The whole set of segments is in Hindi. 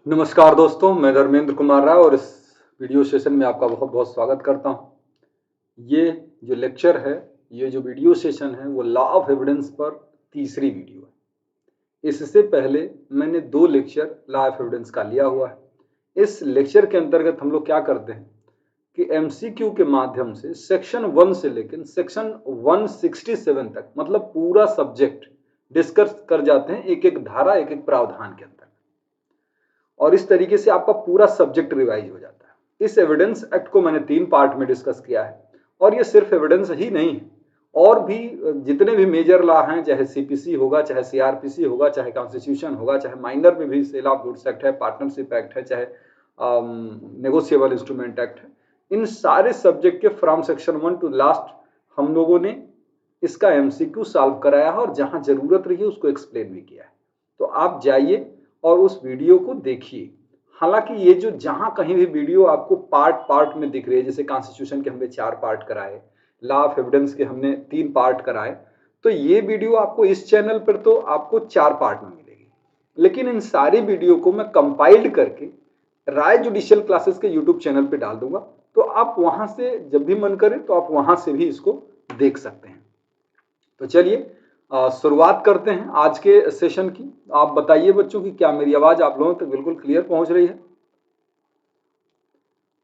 नमस्कार दोस्तों, मैं धर्मेंद्र कुमार राय और इस वीडियो सेशन में आपका बहुत बहुत स्वागत करता हूं। ये जो लेक्चर है, ये जो वीडियो सेशन है, वो लॉ ऑफ एविडेंस पर तीसरी वीडियो है। इससे पहले मैंने 2 लेक्चर लॉ ऑफ एविडेंस का लिया हुआ है। इस लेक्चर के अंतर्गत हम लोग क्या करते हैं कि एमसीक्यू के माध्यम से सेक्शन 1 से लेकर सेक्शन 167 तक, मतलब पूरा सब्जेक्ट डिस्कस कर जाते हैं, एक एक धारा, एक एक प्रावधान के अंदर, और इस तरीके से आपका पूरा सब्जेक्ट रिवाइज हो जाता है। इस एविडेंस एक्ट को मैंने 3 पार्ट में डिस्कस किया है, और ये सिर्फ एविडेंस ही नहीं है, और भी जितने भी मेजर लॉ हैं, चाहे सीपीसी होगा, चाहे सीआरपीसी होगा, चाहे कॉन्स्टिट्यूशन होगा, चाहे माइनर में भी सेल ऑफ गुड्स एक्ट है, पार्टनरशिप एक्ट है, चाहे नेगोशिएबल इंस्ट्रूमेंट एक्ट है, इन सारे सब्जेक्ट के फ्रॉम सेक्शन 1 टू लास्ट हम लोगों ने इसका एमसीक्यू सॉल्व कराया है, और जहां जरूरत रही है उसको एक्सप्लेन भी किया है। तो आप जाइए और उस वीडियो को देखिए। हालांकि ये जो जहां कहीं भी वीडियो आपको पार्ट पार्ट में दिख रही है, जैसे कॉन्स्टिट्यूशन के हमने 4 पार्ट कराए, लॉ ऑफ एविडेंस के हमने 3 पार्ट कराए, तो ये वीडियो आपको इस चैनल पर तो आपको 4 पार्ट में मिलेगी। लेकिन इन सारी वीडियो को मैं कंपाइल्ड करके राय जुडिशियल क्लासेस के यूट्यूब चैनल पे डाल दूंगा, तो आप वहां से जब भी मन करे तो आप वहां से भी इसको देख सकते हैं। तो चलिए शुरुआत करते हैं आज के सेशन की। आप बताइए बच्चों की क्या मेरी आवाज आप लोगों तक बिल्कुल क्लियर पहुंच रही है?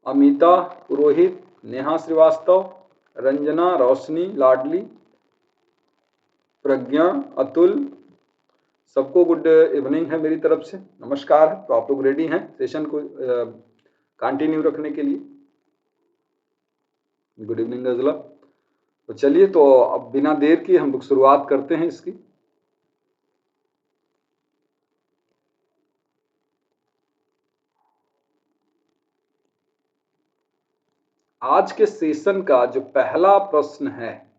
अमिता, पुरोहित, नेहा श्रीवास्तव, रंजना, रोशनी, लाडली, प्रज्ञा, अतुल, सबको गुड इवनिंग है मेरी तरफ से, नमस्कार है। तो आप लोग रेडी हैं सेशन को कंटिन्यू रखने के लिए? गुड इवनिंग गजला। तो चलिए, तो अब बिना देर की हम लोग शुरुआत करते हैं इसकी। आज के सेशन का जो पहला प्रश्न है,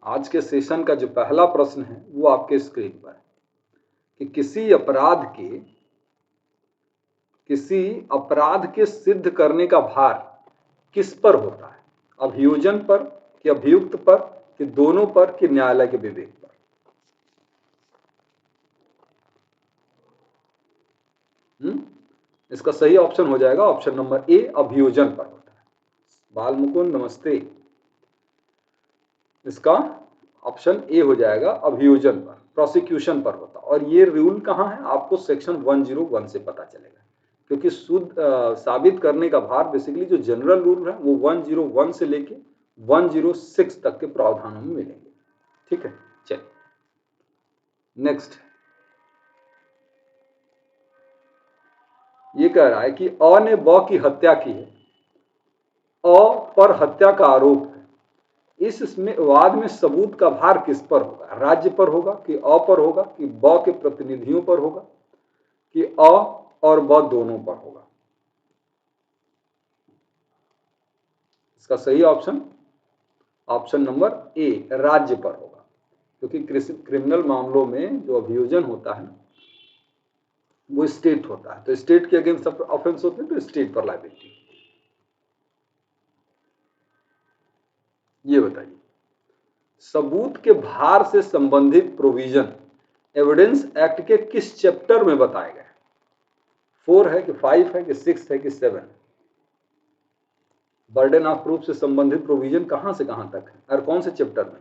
आज के सेशन का जो पहला प्रश्न है वो आपके स्क्रीन पर है कि किसी अपराध के सिद्ध करने का भार किस पर होता है? अभियोजन पर, कि अभियुक्त पर, कि दोनों पर, कि न्यायालय के विवेक पर? इसका सही ऑप्शन हो जाएगा ऑप्शन नंबर ए, अभियोजन पर होता है। बाल मुकुंद नमस्ते। इसका ऑप्शन ए हो जाएगा, अभियोजन पर, प्रोसिक्यूशन पर होता। और ये रूल कहाँ है आपको सेक्शन 101 से पता चलेगा, क्योंकि साबित करने का भार बेसिकली जो जनरल रूल है वो 101 से लेके 106 तक के प्रावधानों में मिलेंगे। ठीक है, चलिए नेक्स्ट। ये कह रहा है कि अ ने ब की हत्या की है, अ पर हत्या का आरोप है, इसमें वाद में सबूत का भार किस पर होगा? राज्य पर होगा, कि अ पर होगा, कि ब के प्रतिनिधियों पर होगा, कि अ और ब दोनों पर होगा? इसका सही ऑप्शन ऑप्शन नंबर ए, राज्य पर होगा, क्योंकि क्रिमिनल मामलों में जो अभियोजन होता है वो स्टेट होता है, तो स्टेट के अगेंस्ट ऑफेंस होते हैं तो स्टेट पर लायबिलिटी। ये बताइए, सबूत के भार से संबंधित प्रोविजन एविडेंस एक्ट के किस चैप्टर में बताए गए? 4 है, कि 5 है, कि 6 है, कि 7 है? बर्डन ऑफ प्रूफ से संबंधित प्रोविजन कहां से कहां तक है और कौन से चैप्टर में?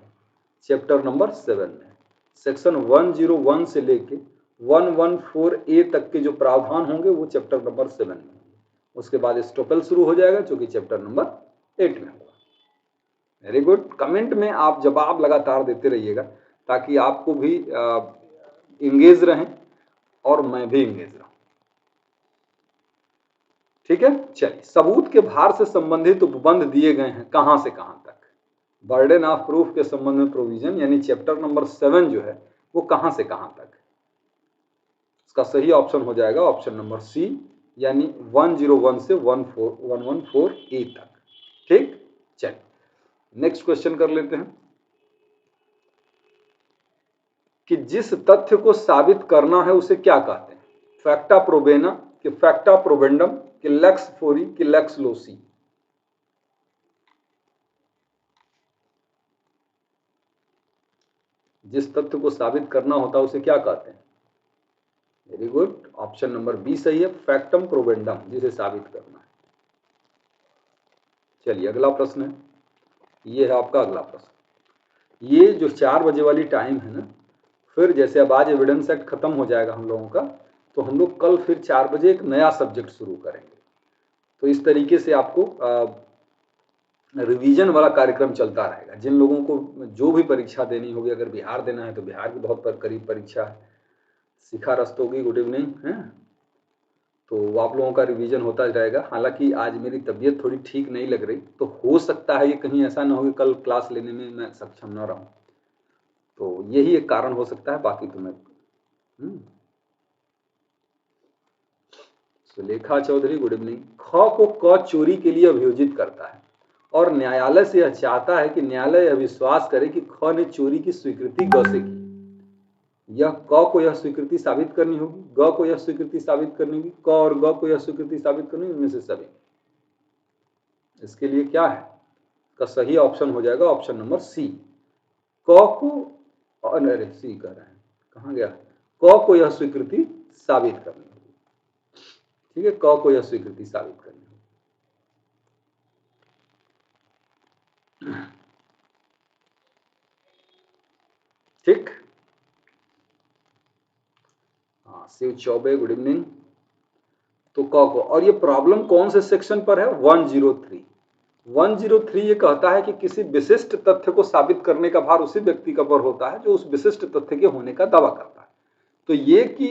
चैप्टर नंबर 7 में। सेक्शन 101 से लेके 114 ए तक के जो प्रावधान होंगे वो चैप्टर नंबर 7 में होंगे। उसके बाद स्टोपेल शुरू हो जाएगा, जो कि चैप्टर नंबर 8 में होगा। Very good. कमेंट में आप जवाब लगातार देते रहिएगा, ताकि आपको भी इंगेज रहें और मैं भी इंगेज रहूं। ठीक है, चलिए, सबूत के भार से संबंधित उपबंध दिए गए हैं कहां से कहां तक? बर्डन ऑफ प्रूफ के संबंध में प्रोविजन यानी चैप्टर नंबर 7 जो है वो कहां से कहां तक है? इसका सही ऑप्शन हो जाएगा ऑप्शन नंबर सी, यानी 101 से 114 ए तक। ठीक, चलिए नेक्स्ट क्वेश्चन कर लेते हैं कि जिस तथ्य को साबित करना है उसे क्या कहते हैं? फैक्टा प्रोबेना, कि फैक्टा प्रोबेंडम, कि लेक्स फोरी, कि लेक्स लोसी? जिस तथ्य को साबित करना होता है उसे क्या कहते हैं? Very good, option number B सही है, फैक्टम प्रोबेंडम, जिसे साबित करना है। चलिए अगला प्रश्न है, ये है आपका अगला प्रश्न। ये जो 4 बजे वाली टाइम है ना, फिर जैसे अब आज एविडेंस एक्ट खत्म हो जाएगा हम लोगों का, तो हम लोग कल फिर 4 बजे एक नया सब्जेक्ट शुरू करेंगे। तो इस तरीके से आपको रिवीजन वाला कार्यक्रम चलता रहेगा। जिन लोगों को जो भी परीक्षा देनी होगी, अगर बिहार देना है तो बिहार की बहुत करीब परीक्षा है, शिखा रस्तोगी गुड इवनिंग है, तो आप लोगों का रिवीजन होता रहेगा। हालांकि आज मेरी तबीयत थोड़ी ठीक नहीं लग रही, तो हो सकता है ये कहीं ऐसा ना हो कि कल क्लास लेने में मैं सक्षम ना रहूं, तो यही एक कारण हो सकता है, बाकी तो मैं सुलेखा चौधरी गुड इवनिंग। ख को क चोरी के लिए अभियोजित करता है और न्यायालय से यह चाहता है कि न्यायालय यह विश्वास करे कि ख ने चोरी की स्वीकृति ग से की। यह क को यह स्वीकृति साबित करनी होगी, ग को यह स्वीकृति साबित करनी होगी, क और ग को यह स्वीकृति साबित करनी होगी, इनमें से सभी। इसके लिए क्या है, का सही ऑप्शन हो जाएगा ऑप्शन नंबर सी। क को, अरे सी कह रहे हैं, कहाँ गया, क को यह स्वीकृति साबित करनी होगी। ठीक है, क को यह स्वीकृति साबित करनी होगी। ठीक, हाँ शिव चौबे गुड इवनिंग। तो क को, और ये प्रॉब्लम कौन से सेक्शन पर है, 103। 103 ये कहता है कि किसी विशिष्ट तथ्य को साबित करने का भार उसी व्यक्ति का पर होता है जो उस विशिष्ट तथ्य के होने का दावा करता है। तो ये कि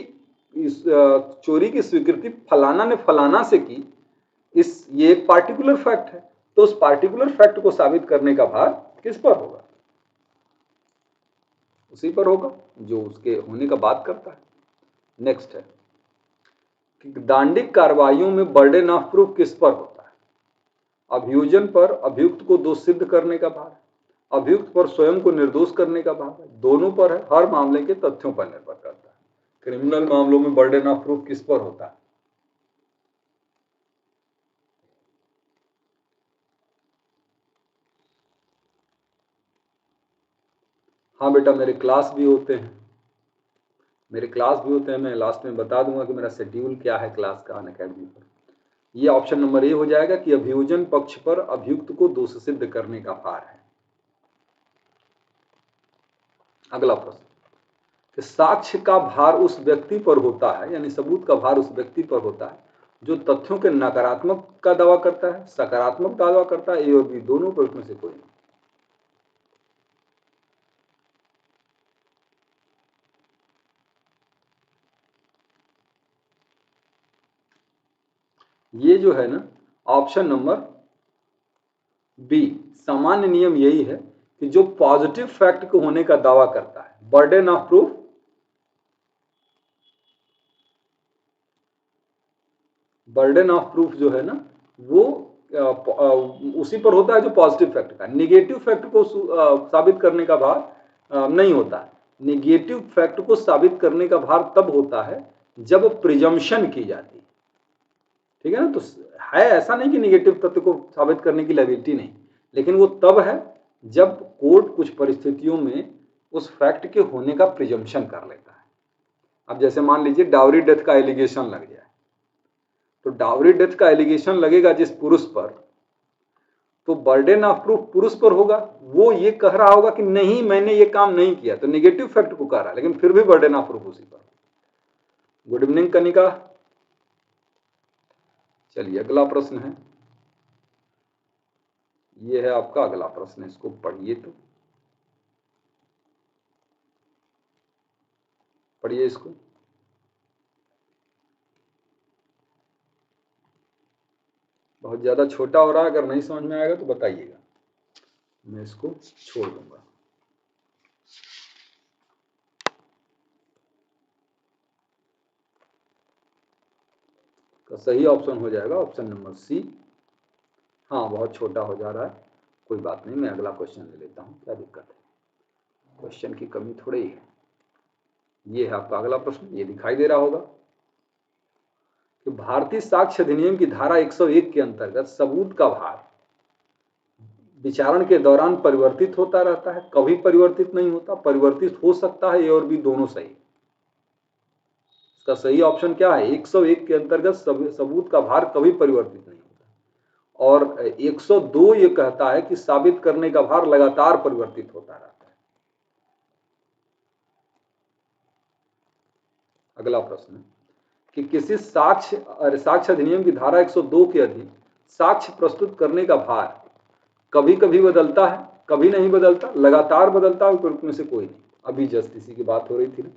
इस चोरी की स्वीकृति फलाना ने फलाना से की, ये एक पार्टिकुलर फैक्ट है, तो उस पार्टिकुलर फैक्ट को साबित करने का भार किस पर होगा, उसी पर होगा जो उसके होने का बात करता है। नेक्स्ट है कि दांडिक कार्रवाइयों में बर्डन ऑफ प्रूफ किस पर होता है, अभियोजन पर अभियुक्त को दोष सिद्ध करने का भार, अभियुक्त पर स्वयं को निर्दोष करने का भार है, दोनों पर है, हर मामले के तथ्यों पर निर्भर करता है। क्रिमिनल मामलों में बर्डन ऑफ प्रूफ किस पर होता है, हाँ बेटा मेरे क्लास भी होते हैं, मैं लास्ट में बता दूंगा कि मेरा शेड्यूल क्या है क्लास का अनअकैडमी पर। ये ऑप्शन नंबर ए हो जाएगा कि अभियोजन पक्ष पर अभियुक्त को दोष सिद्ध करने का भार है। अगला प्रश्न कि साक्ष्य का भार उस व्यक्ति पर होता है, यानी सबूत का भार उस व्यक्ति पर होता है जो तथ्यों के नकारात्मक का दावा करता है, सकारात्मक दावा करता है, ए और बी दोनों पर, उसमें से कोई नहीं। ये जो है ना ऑप्शन नंबर बी, सामान्य नियम यही है कि जो पॉजिटिव फैक्ट को होने का दावा करता है, बर्डन ऑफ प्रूफ जो है ना वो उसी पर होता है जो पॉजिटिव फैक्ट का। निगेटिव फैक्ट को साबित करने का भार नहीं होता है। निगेटिव फैक्ट को साबित करने का भार तब होता है जब प्रिजम्पशन की जाती है, ठीक है ना। तो है ऐसा नहीं कि निगेटिव तथ्य को साबित करने की लायबिलिटी नहीं, लेकिन वो तब है जब कोर्ट कुछ परिस्थितियों में उस फैक्ट के होने का प्रिजम्पशन कर लेता है। अब जैसे मान लीजिए डाउरी डेथ का एलिगेशन लग जाए, तो डाउरी डेथ का एलिगेशन लगेगा जिस पुरुष पर, तो बर्डन ऑफ प्रूफ पुरुष पर होगा। वो ये कह रहा होगा कि नहीं मैंने ये काम नहीं किया, तो नेगेटिव फैक्ट को कह रहा है, लेकिन फिर भी बर्डन ऑफ प्रूफ उसी पर। Good evening Kanika. चलिए अगला प्रश्न है, ये है आपका अगला प्रश्न, इसको पढ़िए, तो पढ़िए इसको। बहुत ज्यादा छोटा हो रहा है, अगर नहीं समझ में आएगा तो बताइएगा, मैं इसको छोड़ दूंगा। तो सही ऑप्शन हो जाएगा ऑप्शन नंबर सी। हाँ बहुत छोटा हो जा रहा है, कोई बात नहीं, मैं अगला क्वेश्चन ले लेता हूँ, क्या दिक्कत है, क्वेश्चन की कमी थोड़ी है। ये है आपका अगला प्रश्न, ये दिखाई दे रहा होगा कि भारतीय साक्ष्य अधिनियम की धारा 101 के अंतर्गत सबूत का भार विचारण के दौरान परिवर्तित होता रहता है, कभी परिवर्तित नहीं होता, परिवर्तित हो सकता है, ए और बी दोनों सही। इसका सही ऑप्शन क्या है? 101 के अंतर्गत सबूत का भार कभी परिवर्तित नहीं होता, और 102 ये कहता है कि साबित करने का भार लगातार परिवर्तित होता रहता है। अगला प्रश्न कि किसी साक्ष्य अधिनियम की धारा 102 के अधीन साक्ष्य प्रस्तुत करने का भार कभी कभी बदलता है, कभी नहीं बदलता, लगातार बदलता है, उपरोक्त में से कोई नहीं। अभी जस्ट इसी की बात हो रही थी ना।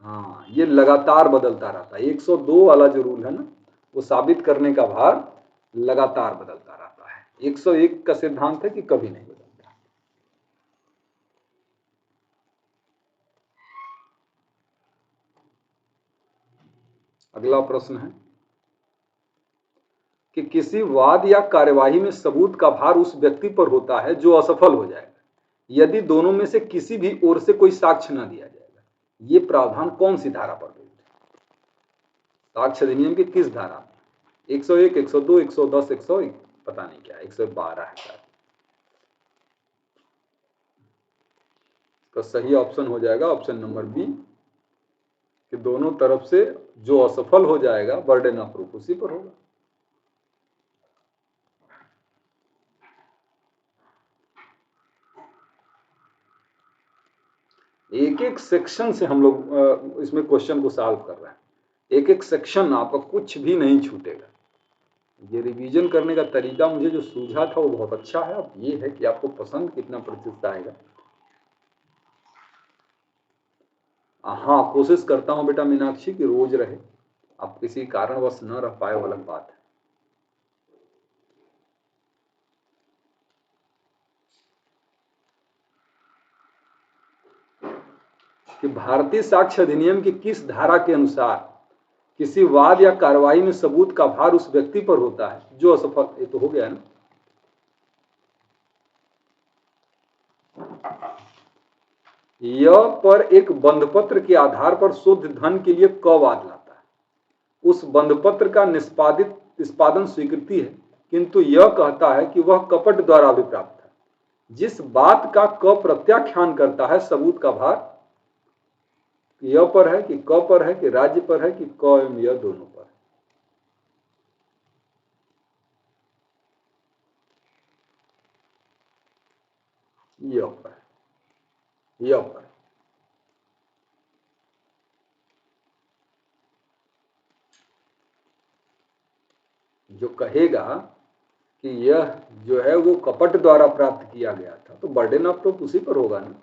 हाँ, ये लगातार बदलता रहता है। 102 वाला जो रूल है ना, वो साबित करने का भार लगातार बदलता रहता है। 101 का सिद्धांत है कि कभी नहीं बदलता। अगला प्रश्न है कि किसी वाद या कार्यवाही में सबूत का भार उस व्यक्ति पर होता है जो असफल हो जाएगा यदि दोनों में से किसी भी ओर से कोई साक्ष्य न दिया जाएगा। ये प्रावधान कौन सी धारा पर है? साक्ष्य अधिनियम की किस धारा में? 101, 102, 110, 101, पता नहीं क्या, 112 है शायद। तो सही ऑप्शन हो जाएगा ऑप्शन नंबर बी, कि दोनों तरफ से जो असफल हो जाएगा बर्डन ऑफ प्रूफ उसी पर होगा। एक एक सेक्शन से हम लोग इसमें क्वेश्चन को सॉल्व कर रहे हैं। एक एक सेक्शन, आपका कुछ भी नहीं छूटेगा। ये रिवीजन करने का तरीका मुझे जो सूझा था वो बहुत अच्छा है। अब ये है कि आपको पसंद कितना प्रतिशत आएगा। हाँ, कोशिश करता हूँ बेटा मीनाक्षी कि रोज रहे। अब किसी कारणवश न रह पाए वो अलग बात है। कि भारतीय साक्ष्य अधिनियम की किस धारा के अनुसार किसी वाद या कार्रवाई में सबूत का भार उस व्यक्ति पर होता है जो असफल। ये तो हो गया ना। यह पर एक बंधपत्र के आधार पर शुद्ध धन के लिए क वाद लाता है। उस बंधपत्र का निष्पादन स्वीकृति है, किंतु यह कहता है कि वह कपट द्वारा अभिप्राप्त है। जिस बात का क प्रत्याख्यान करता है सबूत का भार य पर है कि क पर है कि राज्य पर है कि क एवं य दोनों पर है। य पर है, य पर। जो कहेगा कि यह जो है वो कपट द्वारा प्राप्त किया गया था तो बर्डन ऑफ प्रूफ उसी पर होगा ना।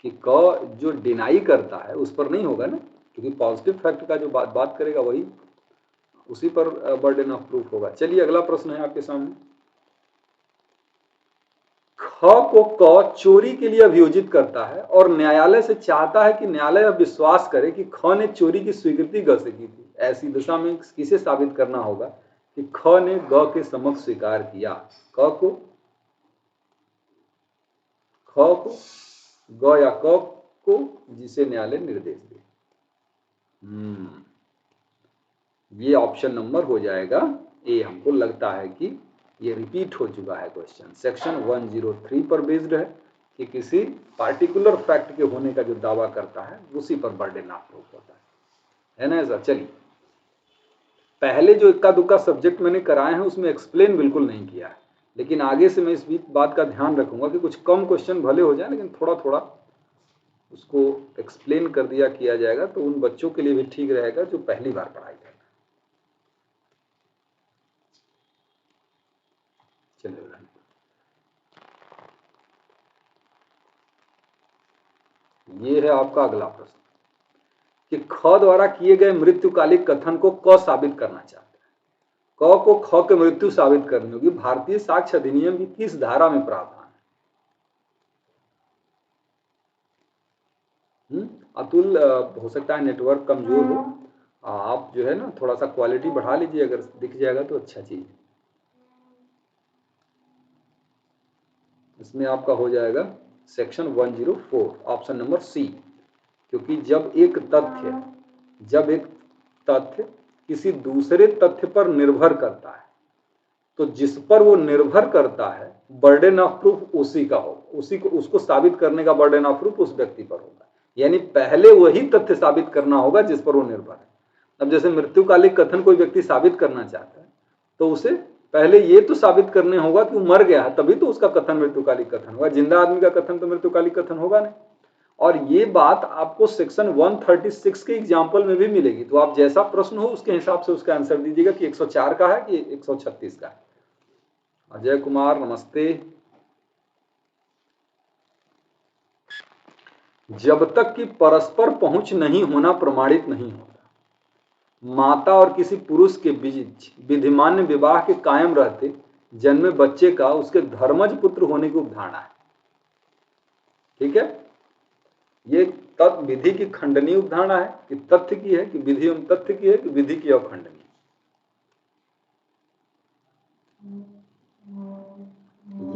कि क जो डिनाई करता है उस पर नहीं होगा ना, क्योंकि पॉजिटिव फैक्ट का जो बात करेगा वही उसी पर बर्डन ऑफ प्रूफ होगा। चलिए अगला प्रश्न है आपके सामने। ख को क चोरी के लिए अभियोजित करता है और न्यायालय से चाहता है कि न्यायालय विश्वास करे कि ख ने चोरी की स्वीकृति ग से की थी। ऐसी दशा में किसे साबित करना होगा कि ख ने ग के समक्ष स्वीकार किया? ख को ग या क को, जिसे न्यायालय निर्देश दे। ये ऑप्शन नंबर हो जाएगा ए। हमको लगता है कि ये रिपीट हो चुका है क्वेश्चन। सेक्शन 103 पर बेस्ड है कि किसी पार्टिकुलर फैक्ट के होने का जो दावा करता है उसी पर बर्डन ऑफ प्रूफ होता है ना ऐसा। चलिए, पहले जो इक्का दुक्का सब्जेक्ट मैंने कराए हैं उसमें एक्सप्लेन बिल्कुल नहीं किया है, लेकिन आगे से मैं इस बात का ध्यान रखूंगा कि कुछ कम क्वेश्चन भले हो जाए लेकिन थोड़ा थोड़ा उसको एक्सप्लेन कर दिया किया जाएगा, तो उन बच्चों के लिए भी ठीक रहेगा जो पहली बार पढ़ाई करें। चलिए, ये है आपका अगला प्रश्न कि ख द्वारा किए गए मृत्युकालिक कथन को क साबित करना चाहता है। क को ख के मृत्यु साबित करनी होगी। भारतीय साक्ष्य अधिनियम की किस धारा में प्रावधान है? अतुल, हो सकता है नेटवर्क कमजोर हो, आप जो है ना थोड़ा सा क्वालिटी बढ़ा लीजिए, अगर दिख जाएगा तो अच्छा चीज। इसमें आपका हो जाएगा सेक्शन 104 ऑप्शन नंबर सी, क्योंकि जब एक तथ्य किसी दूसरे तथ्य पर निर्भर करता है तो जिस पर वो निर्भर करता है बर्डन ऑफ प्रूफ उसी का हो, उसको साबित करने का बर्डन ऑफ प्रूफ उस व्यक्ति पर होगा। यानी पहले वही तथ्य साबित करना होगा जिस पर वो निर्भर है। अब जैसे मृत्युकालिक कथन कोई व्यक्ति साबित करना चाहता है तो उसे पहले ये तो साबित करने होगा कि वो मर गया है, तभी तो उसका कथन मृत्युकालिक कथन होगा। जिंदा आदमी का कथन तो मृत्युकालिक कथन होगा नहीं। और ये बात आपको सेक्शन 136 के एग्जाम्पल में भी मिलेगी। तो आप जैसा प्रश्न हो उसके हिसाब से उसका आंसर दीजिएगा कि 104 का है कि 136 का है। अजय कुमार नमस्ते। जब तक कि परस्पर पहुंच नहीं होना प्रमाणित नहीं होता, माता और किसी पुरुष के बीच विधिमान्य विवाह के कायम रहते जन्मे बच्चे का उसके धर्मज पुत्र होने की उपधारणा है। ठीक है, ये तत्व विधि की खंडनीय उपधारणा है कि तथ्य की है कि विधि एवं तथ्य की है कि विधि की अखंडनीय।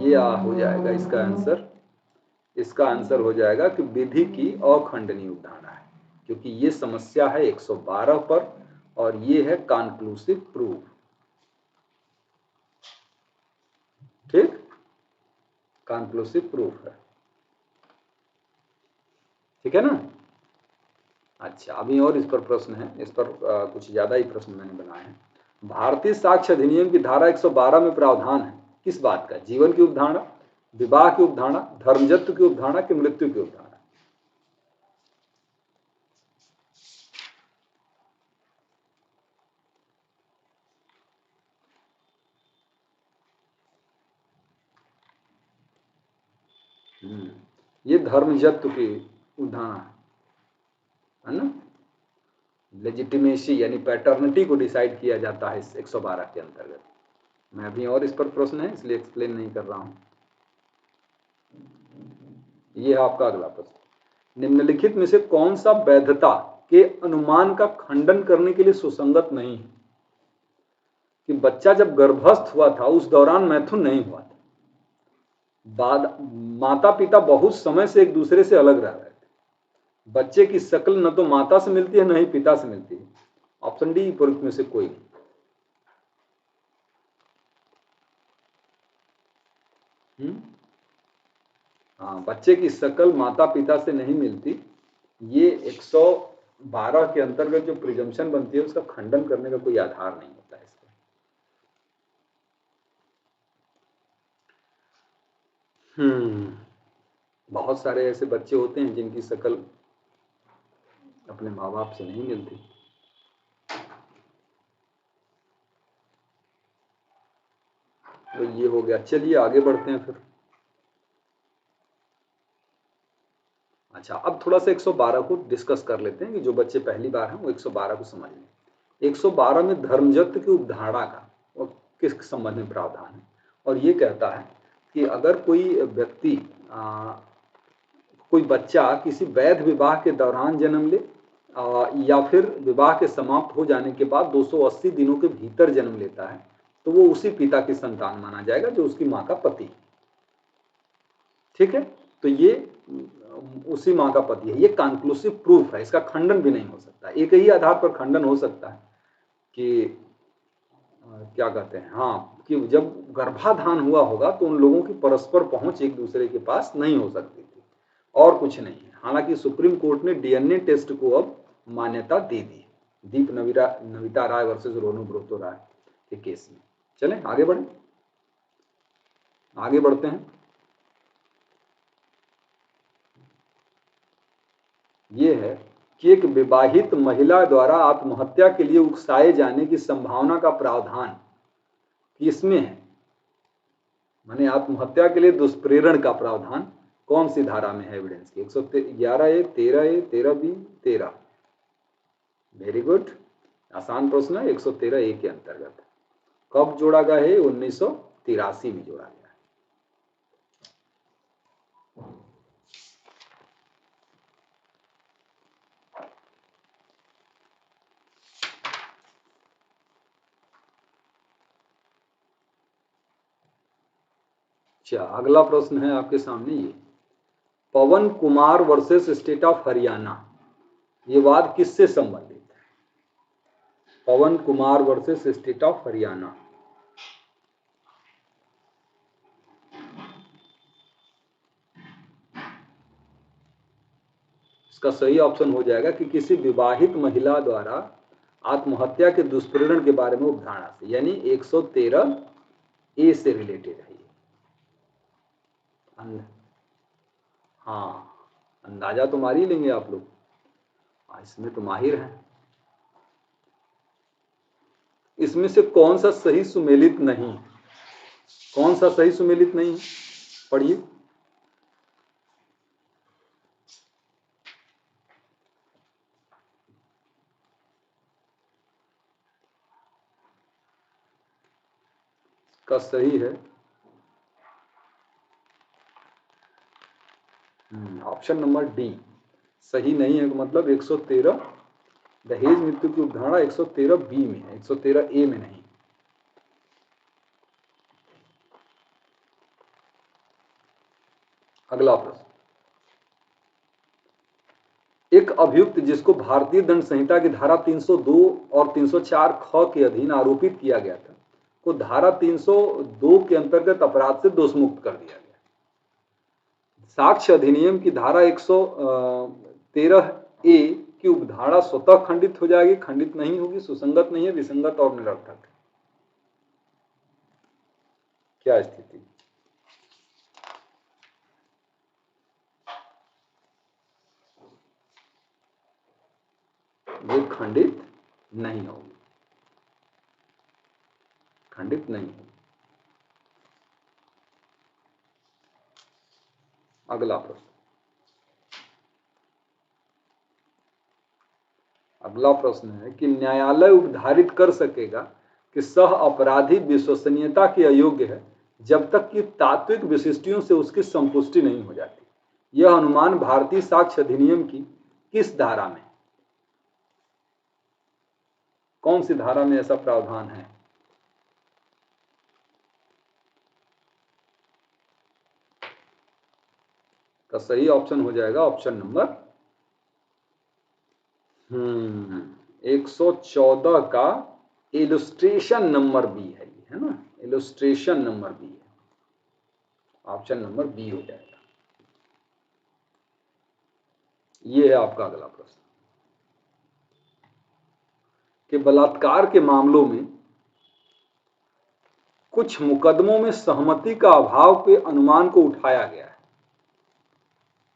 ये हो जाएगा इसका आंसर। इसका आंसर हो जाएगा कि विधि की अखंडनीय उपधारणा है, क्योंकि ये समस्या है 112 पर और ये है कॉन्क्लूसिव प्रूफ। ठीक, कॉन्क्लूसिव प्रूफ है। ठीक है ना। अच्छा, अभी और इस पर प्रश्न है, इस पर कुछ ज्यादा ही प्रश्न मैंने बनाए हैं। भारतीय साक्ष्य अधिनियम की धारा 112 में प्रावधान है किस बात का? जीवन की उपधारणा, विवाह की उपधारणा, धर्मजत्व की उपधारणा की मृत्यु की उपधारणा? ये धर्मजत्व की उपधारणा है ना। लेजिटिमेसी यानी पैटर्निटी को डिसाइड किया जाता है इस 112 के अंतर्गत। मैं अभी और इस पर प्रश्न है इसलिए एक्सप्लेन नहीं कर रहा हूं। ये है आपका अगला प्रश्न। निम्नलिखित में से कौन सा वैधता के अनुमान का खंडन करने के लिए सुसंगत नहीं है? कि बच्चा जब गर्भस्थ हुआ था उस दौरान मैथुन नहीं हुआ था। बाद माता पिता बहुत समय से एक दूसरे से अलग रह रहे थे। बच्चे की शक्ल न तो माता से मिलती है न ही पिता से मिलती है। ऑप्शन डी उपरोक्त में से कोई नहीं। हाँ, बच्चे की शक्ल माता पिता से नहीं मिलती। ये 112 के अंतर्गत जो प्रिजम्पशन बनती है उसका खंडन करने का कोई आधार नहीं होता है इसका। बहुत सारे ऐसे बच्चे होते हैं जिनकी शक्ल अपने माँ बाप से नहीं मिलती। तो ये हो गया। चलिए आगे बढ़ते हैं फिर। अच्छा, अब थोड़ा सा 112 को डिस्कस कर लेते हैं कि जो बच्चे पहली बार हैं वो 112 को समझ लें। 112 में धर्मजत्व की उपधारणा का और किस संबंध में प्रावधान है? और ये कहता है कि अगर कोई व्यक्ति कोई बच्चा किसी वैध विवाह के दौरान जन्म ले या फिर विवाह के समाप्त हो जाने के बाद 280 दिनों के भीतर जन्म लेता है तो वो उसी पिता की संतान माना जाएगा जो उसकी माँ का पति। ठीक है, तो ये उसी माँ का पति है। ये कॉन्क्लूसिव प्रूफ है, इसका खंडन भी नहीं हो सकता। एक ही आधार पर खंडन हो सकता है कि क्या कहते हैं, हाँ, कि जब गर्भाधान हुआ होगा तो उन लोगों की परस्पर पहुंच एक दूसरे के पास नहीं हो सकती थी, और कुछ नहीं है। हालांकि सुप्रीम कोर्ट ने डीएनए टेस्ट को अब मान्यता दे दी, दीप नविता राय वर्सेस रोनू ब्रोतो राय के केस में। चलें आगे बढ़े, आगे बढ़ते हैं। ये है कि एक विवाहित महिला द्वारा आत्महत्या के लिए उकसाए जाने की संभावना का प्रावधान किसमें है? माने आत्महत्या के लिए दुष्प्रेरण का प्रावधान कौन सी धारा में है एविडेंस की? 111A, 13A, 13B, 13। Very good, आसान प्रश्न है। 113A के अंतर्गत कब जोड़ा गया है? 1983 में जोड़ा गया। अच्छा, अगला प्रश्न है आपके सामने। ये Pawan Kumar versus state of Haryana, ये वाद किससे संबंधित है? Pawan Kumar versus state of Haryana. इसका सही ऑप्शन हो जाएगा कि किसी विवाहित महिला द्वारा आत्महत्या के दुष्प्रेरण के बारे में उपधारणा से, यानी 113 ए से रिलेटेड है ये। हाँ, अंदाजा तो मार ही लेंगे आप लोग, इसमें तो माहिर हैं। इसमें से कौन सा सही सुमेलित नहीं, कौन सा सही सुमेलित नहीं, पढ़िए। का सही है ऑप्शन नंबर डी, सही नहीं है मतलब 113 दहेज मृत्यु की उपधारणा 113 बी में है, 113 ए में नहीं। अगला प्रश्न, एक अभियुक्त जिसको भारतीय दंड संहिता की धारा 302 और 304 ख के अधीन आरोपित किया गया था को धारा 302 के अंतर्गत अपराध से दोषमुक्त कर दिया गया। साक्ष्य अधिनियम की धारा 113 ए की उपधारा स्वतः खंडित हो जाएगी, खंडित नहीं होगी, सुसंगत नहीं है, विसंगत और निरर्थक है। क्या स्थिति? ये खंडित नहीं होगी, खंडित नहीं होगी। अगला प्रश्न, अगला प्रश्न है कि न्यायालय उपधारित कर सकेगा कि सह अपराधी विश्वसनीयता के अयोग्य है जब तक कि तात्विक विशिष्टियों से उसकी संपुष्टि नहीं हो जाती। यह अनुमान भारतीय साक्ष्य अधिनियम की किस धारा में, कौन सी धारा में ऐसा प्रावधान है? का सही ऑप्शन हो जाएगा ऑप्शन नंबर 114 का इलस्ट्रेशन नंबर बी है, है ना, इलस्ट्रेशन नंबर बी है, ऑप्शन नंबर बी हो जाएगा। ये है आपका अगला प्रश्न कि बलात्कार के मामलों में कुछ मुकदमों में सहमति का अभाव के अनुमान को उठाया गया है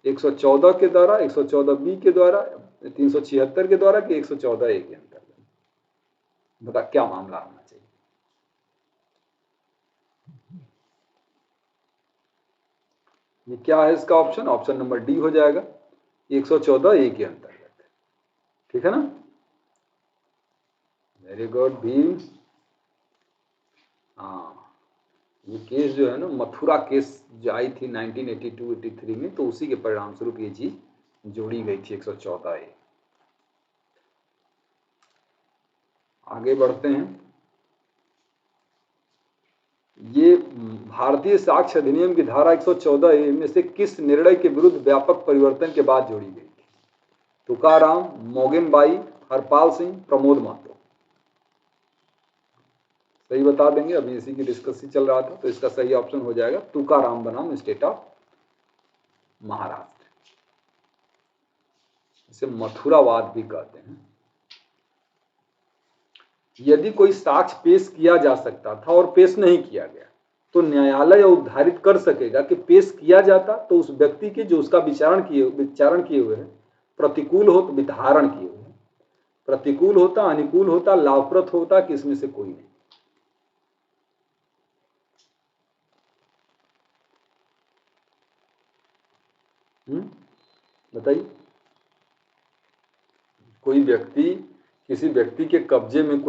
114 के द्वारा, 114 बी के द्वारा, 376 के द्वारा कि 114 ए के अंतर्गत। बता क्या मामला होना चाहिए? ये क्या है इसका ऑप्शन? ऑप्शन नंबर डी हो जाएगा 114 ए के अंतर्गत। ठीक है ना, वेरी गुड भीम। हाँ, ये केस जो है ना, मथुरा केस जो आई थी 1982-83 में, तो उसी के परिणाम स्वरूप ये चीज जोड़ी गई थी 114 ए। आगे बढ़ते हैं। ये भारतीय साक्ष्य अधिनियम की धारा 114 ए में से किस निर्णय के विरुद्ध व्यापक परिवर्तन के बाद जोड़ी गई थी? तुकाराम, मोगेनबाई, हरपाल सिंह, प्रमोद महतो। सही बता देंगे, अभी इसी की डिस्कस चल रहा था, तो इसका सही ऑप्शन हो जाएगा तुकाराम बनाम स्टेट ऑफ महाराष्ट्र, इसे मथुरावाद भी कहते हैं। यदि कोई साक्ष्य पेश किया जा सकता था और पेश नहीं किया गया तो न्यायालय उद्धारित कर सकेगा कि पेश किया जाता तो उस व्यक्ति के जो उसका विचारण किए हुए है प्रतिकूल हो, विधारण किए हुए प्रतिकूल होता, अनुकूल होता, लाभप्रद होता कि इसमें से कोई नहीं। बताइए, कोई व्यक्ति, किसी व्यक्ति के कब्जे में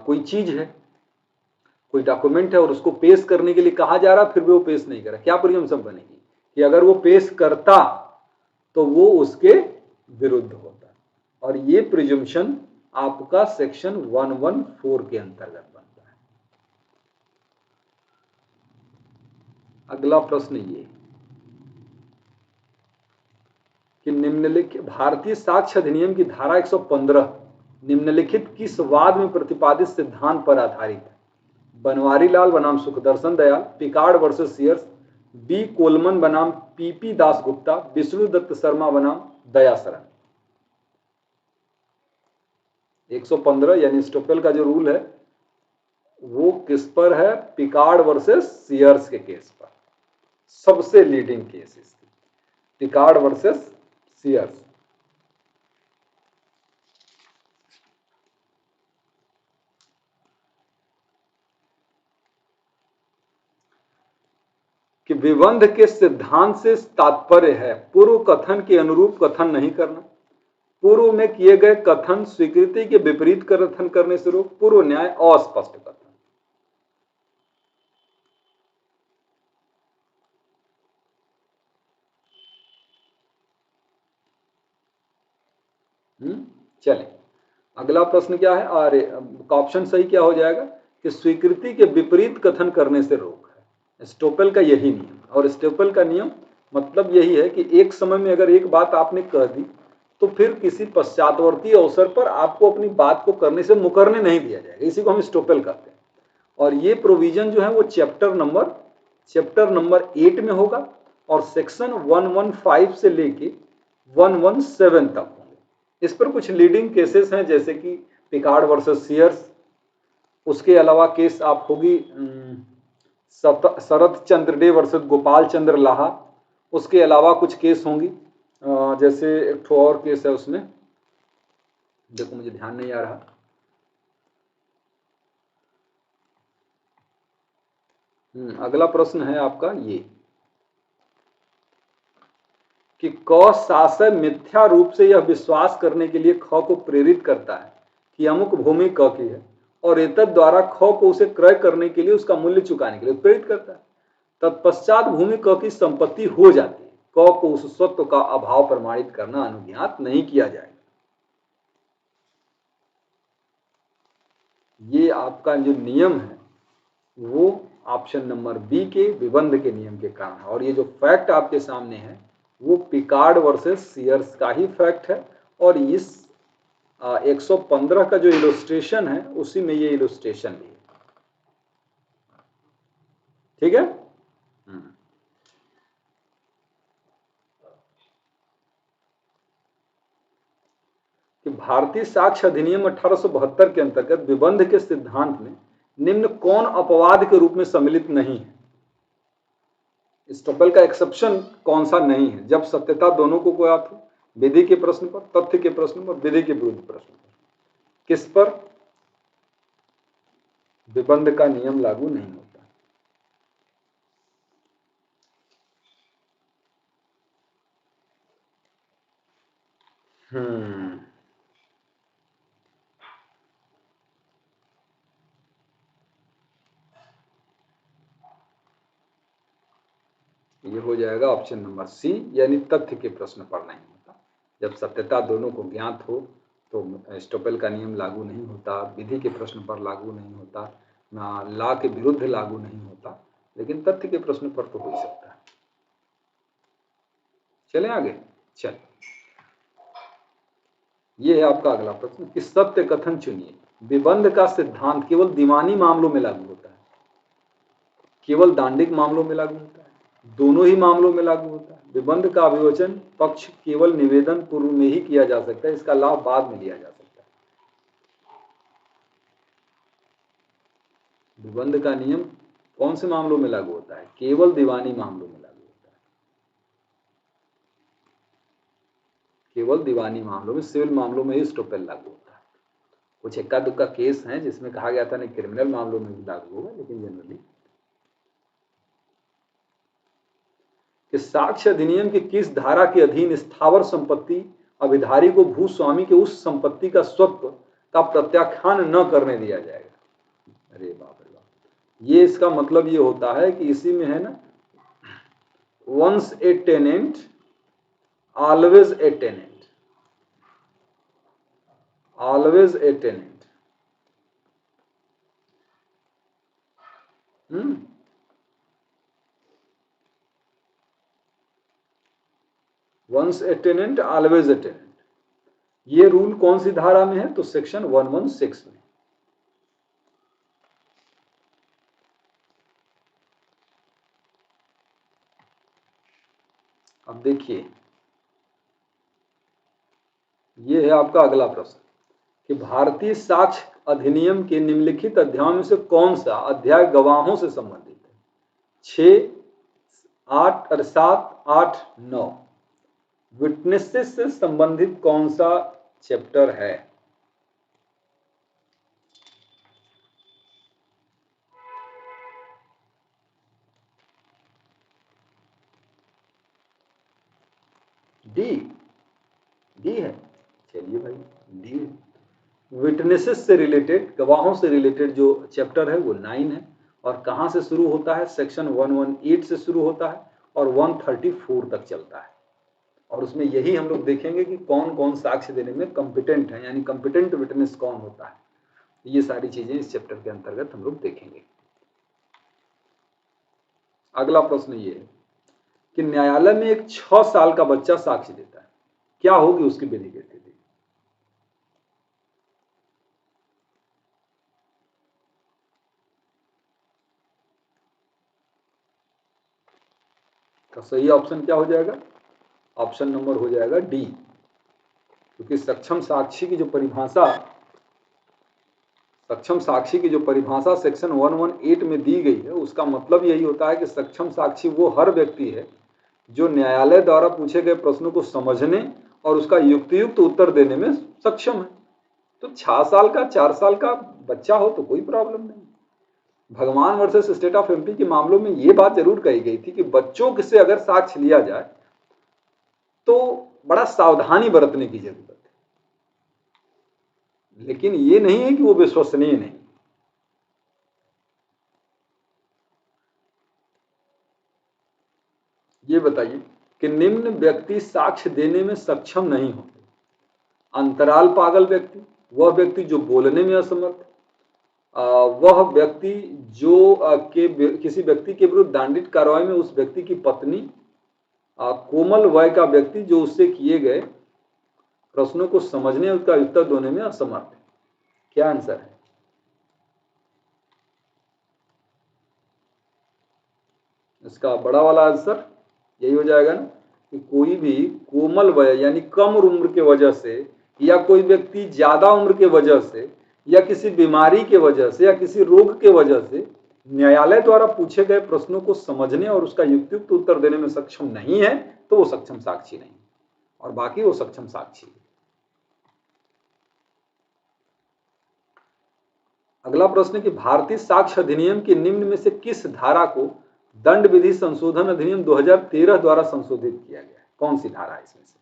कोई चीज है, कोई डॉक्यूमेंट है और उसको पेश करने के लिए कहा जा रहा, फिर भी वो पेश नहीं करा, क्या प्रिजम्पशन बनेगी कि अगर वो पेश करता तो वो उसके विरुद्ध होता, और ये प्रिजम्पशन आपका सेक्शन 114 के अंतर्गत बनता है। अगला प्रश्न ये कि निम्नलिखित भारतीय साक्ष्य अधिनियम की धारा 115 निम्नलिखित किस वाद में प्रतिपादित सिद्धांत पर आधारित है? बनवारी लाल बनाम Sukhdarshan Dayal, Pickard versus Sears, B Coleman बनाम पीपी दासगुप्ता, विष्णु दत्त शर्मा बनाम दया सरन। 115 यानी स्टोपेल का जो रूल है वो किस पर है? पिकार्ड वर्सेस सीयर्स के केस पर। सबसे लीडिंग केस इसकी, पिकार्ड वर्सेस सीयर्स। कि विबंध के सिद्धांत से तात्पर्य है पूर्व कथन के अनुरूप कथन नहीं करना, पूर्व में किए गए कथन स्वीकृति के विपरीत कथन करने से रोक, पूर्व न्याय अस्पष्ट कथन। चलिए अगला प्रश्न क्या है? अरे ऑप्शन सही क्या हो जाएगा कि स्वीकृति के विपरीत कथन करने से रोक है। स्टोपेल का यही नियम, और स्टोपेल का नियम मतलब यही है कि एक समय में अगर एक बात आपने कह दी तो फिर किसी पश्चातवर्ती अवसर पर आपको अपनी बात को करने से मुकरने नहीं दिया जाएगा। इसी को हम स्टोपेल कहते हैं। और ये प्रोविजन जो है वो चैप्टर नंबर 8 में होगा और सेक्शन 115 से लेके 117 तक होंगे। इस पर कुछ लीडिंग केसेस हैं जैसे कि पिकार्ड वर्सेस सीयर्स, उसके अलावा केस आप होगी शरद चंद्र डे वर्सेस गोपाल चंद्र लाहा, उसके अलावा कुछ केस होंगी जैसे एक ठो और केस है उसमें, देखो मुझे ध्यान नहीं आ रहा। अगला प्रश्न है आपका ये कि क शासक मिथ्या रूप से यह विश्वास करने के लिए ख को प्रेरित करता है कि अमुक भूमि क की है और एतद द्वारा ख को उसे क्रय करने के लिए उसका मूल्य चुकाने के लिए प्रेरित करता है। तत्पश्चात भूमि क की संपत्ति हो जाती है, क को उस स्वत्व का अभाव प्रमाणित करना अनुज्ञात नहीं किया जाएगा। ये आपका जो नियम है वो ऑप्शन नंबर बी के विबंध के नियम के कारण है। और ये जो फैक्ट आपके सामने है वो पिकार्ड वर्सेस सीयर्स का ही फैक्ट है। और इस 115 का जो इलस्ट्रेशन है उसी में ये इलस्ट्रेशन भी है। ठीक है। कि भारतीय साक्ष्य अधिनियम 1872 के अंतर्गत विबंध के सिद्धांत में निम्न कौन अपवाद के रूप में सम्मिलित नहीं है? स्टोपेल का एक्सेप्शन कौन सा नहीं है? जब सत्यता दोनों को ज्ञात हो, विधि के प्रश्न पर, तथ्य के प्रश्न पर, विधि के विरुद्ध प्रश्न पर, किस पर विबंध का नियम लागू नहीं होता? ये हो जाएगा ऑप्शन नंबर सी, यानी तथ्य के प्रश्न पर नहीं होता। जब सत्यता दोनों को ज्ञात हो तो स्टोपेल का नियम लागू नहीं होता, विधि के प्रश्न पर लागू नहीं होता, ना लॉ के विरुद्ध लागू नहीं होता, लेकिन तथ्य के प्रश्न पर तो हो ही सकता है। चलें आगे। चल, ये है आपका अगला प्रश्न कि सत्य कथन चुनिए। विबंध का सिद्धांत केवल दीवानी मामलों में लागू होता है, केवल दांडिक मामलों में लागू होता है, दोनों ही मामलों में लागू होता है। विबंध का अभिवचन पक्ष केवल निवेदन पूर्व में ही किया जा सकता है, इसका लाभ बाद में लिया जा सकता है। विबंध का नियम कौन से मामलों में लागू होता है? केवल दीवानी मामलों में लागू होता है, केवल दीवानी मामलों में, सिविल मामलों में ही स्टोपेल लागू होता है। कुछ इक्का दुक्का केस हैं जिसमें कहा गया था नहीं क्रिमिनल मामलों में भी लागू होगा, लेकिन जनरली कि साक्ष्य अधिनियम की किस धारा के अधीन स्थावर संपत्ति अभिधारी को भूस्वामी के उस संपत्ति का स्वत्व का प्रत्याख्यान न करने दिया जाएगा? अरे बाप रे बाप, ये इसका मतलब ये होता है कि इसी में है ना, once a tenant always a tenant, always a tenant. Once a tenant always a tenant, ये रूल कौन सी धारा में है? तो सेक्शन 116 में। अब देखिए, ये है आपका अगला प्रश्न कि भारतीय साक्ष्य अधिनियम के निम्नलिखित अध्यायों में से कौन सा अध्याय गवाहों से संबंधित है? 6, 8 और 7, 8, 9 विटनेसेस से संबंधित कौन सा चैप्टर है? डी। डी है, चलिए भाई, डी है। विटनेसेस से रिलेटेड, गवाहों से रिलेटेड जो चैप्टर है वो 9 है। और कहाँ से शुरू होता है? सेक्शन 118 से शुरू होता है और 134 तक चलता है। और उसमें यही हम लोग देखेंगे कि कौन कौन साक्ष्य देने में कॉम्पिटेंट है, यानी कॉम्पिटेंट विटनेस कौन होता है। ये सारी चीजें इस चैप्टर के अंतर्गत हम लोग देखेंगे। अगला प्रश्न ये है कि न्यायालय में एक 6 साल का बच्चा साक्ष्य देता है, क्या होगी उसकी विधि की स्थिति? तो सही ऑप्शन क्या हो जाएगा? ऑप्शन नंबर हो जाएगा डी। क्योंकि सक्षम साक्षी की जो परिभाषा सेक्शन 118 में दी गई है, उसका मतलब यही होता है कि सक्षम साक्षी वो हर व्यक्ति है जो न्यायालय द्वारा पूछे गए प्रश्नों को समझने और उसका युक्तियुक्त उत्तर देने में सक्षम है। तो 6 साल का 4 साल का बच्चा हो तो कोई प्रॉब्लम नहीं। भगवान वर्सेस स्टेट ऑफ एमपी के मामलों में ये बात जरूर कही गई थी कि बच्चों से अगर साक्ष्य लिया जाए तो बड़ा सावधानी बरतने की जरूरत है, लेकिन ये नहीं है कि वो विश्वसनीय नहीं। ये बताइए कि निम्न व्यक्ति साक्ष्य देने में सक्षम नहीं होते: अंतराल पागल व्यक्ति, वह व्यक्ति जो बोलने में असमर्थ, वह व्यक्ति जो किसी व्यक्ति के विरुद्ध दंडित कार्रवाई में उस व्यक्ति की पत्नी, कोमल वय का व्यक्ति जो उससे किए गए प्रश्नों को समझने और उसका उत्तर देने में असमर्थ है। क्या आंसर है? इसका बड़ा वाला आंसर यही हो जाएगा ना कि कोई भी कोमल वय यानी कम उम्र के वजह से, या कोई व्यक्ति ज्यादा उम्र के वजह से, या किसी बीमारी के वजह से, या किसी रोग के वजह से न्यायालय द्वारा पूछे गए प्रश्नों को समझने और उसका युक्तियुक्त उत्तर देने में सक्षम नहीं है, तो वो सक्षम साक्षी नहीं, और बाकी वो सक्षम साक्षी है। अगला प्रश्न कि भारतीय साक्ष्य अधिनियम की निम्न में से किस धारा को दंड विधि संशोधन अधिनियम 2013 द्वारा संशोधित किया गया है? कौन सी धारा है इसमें से?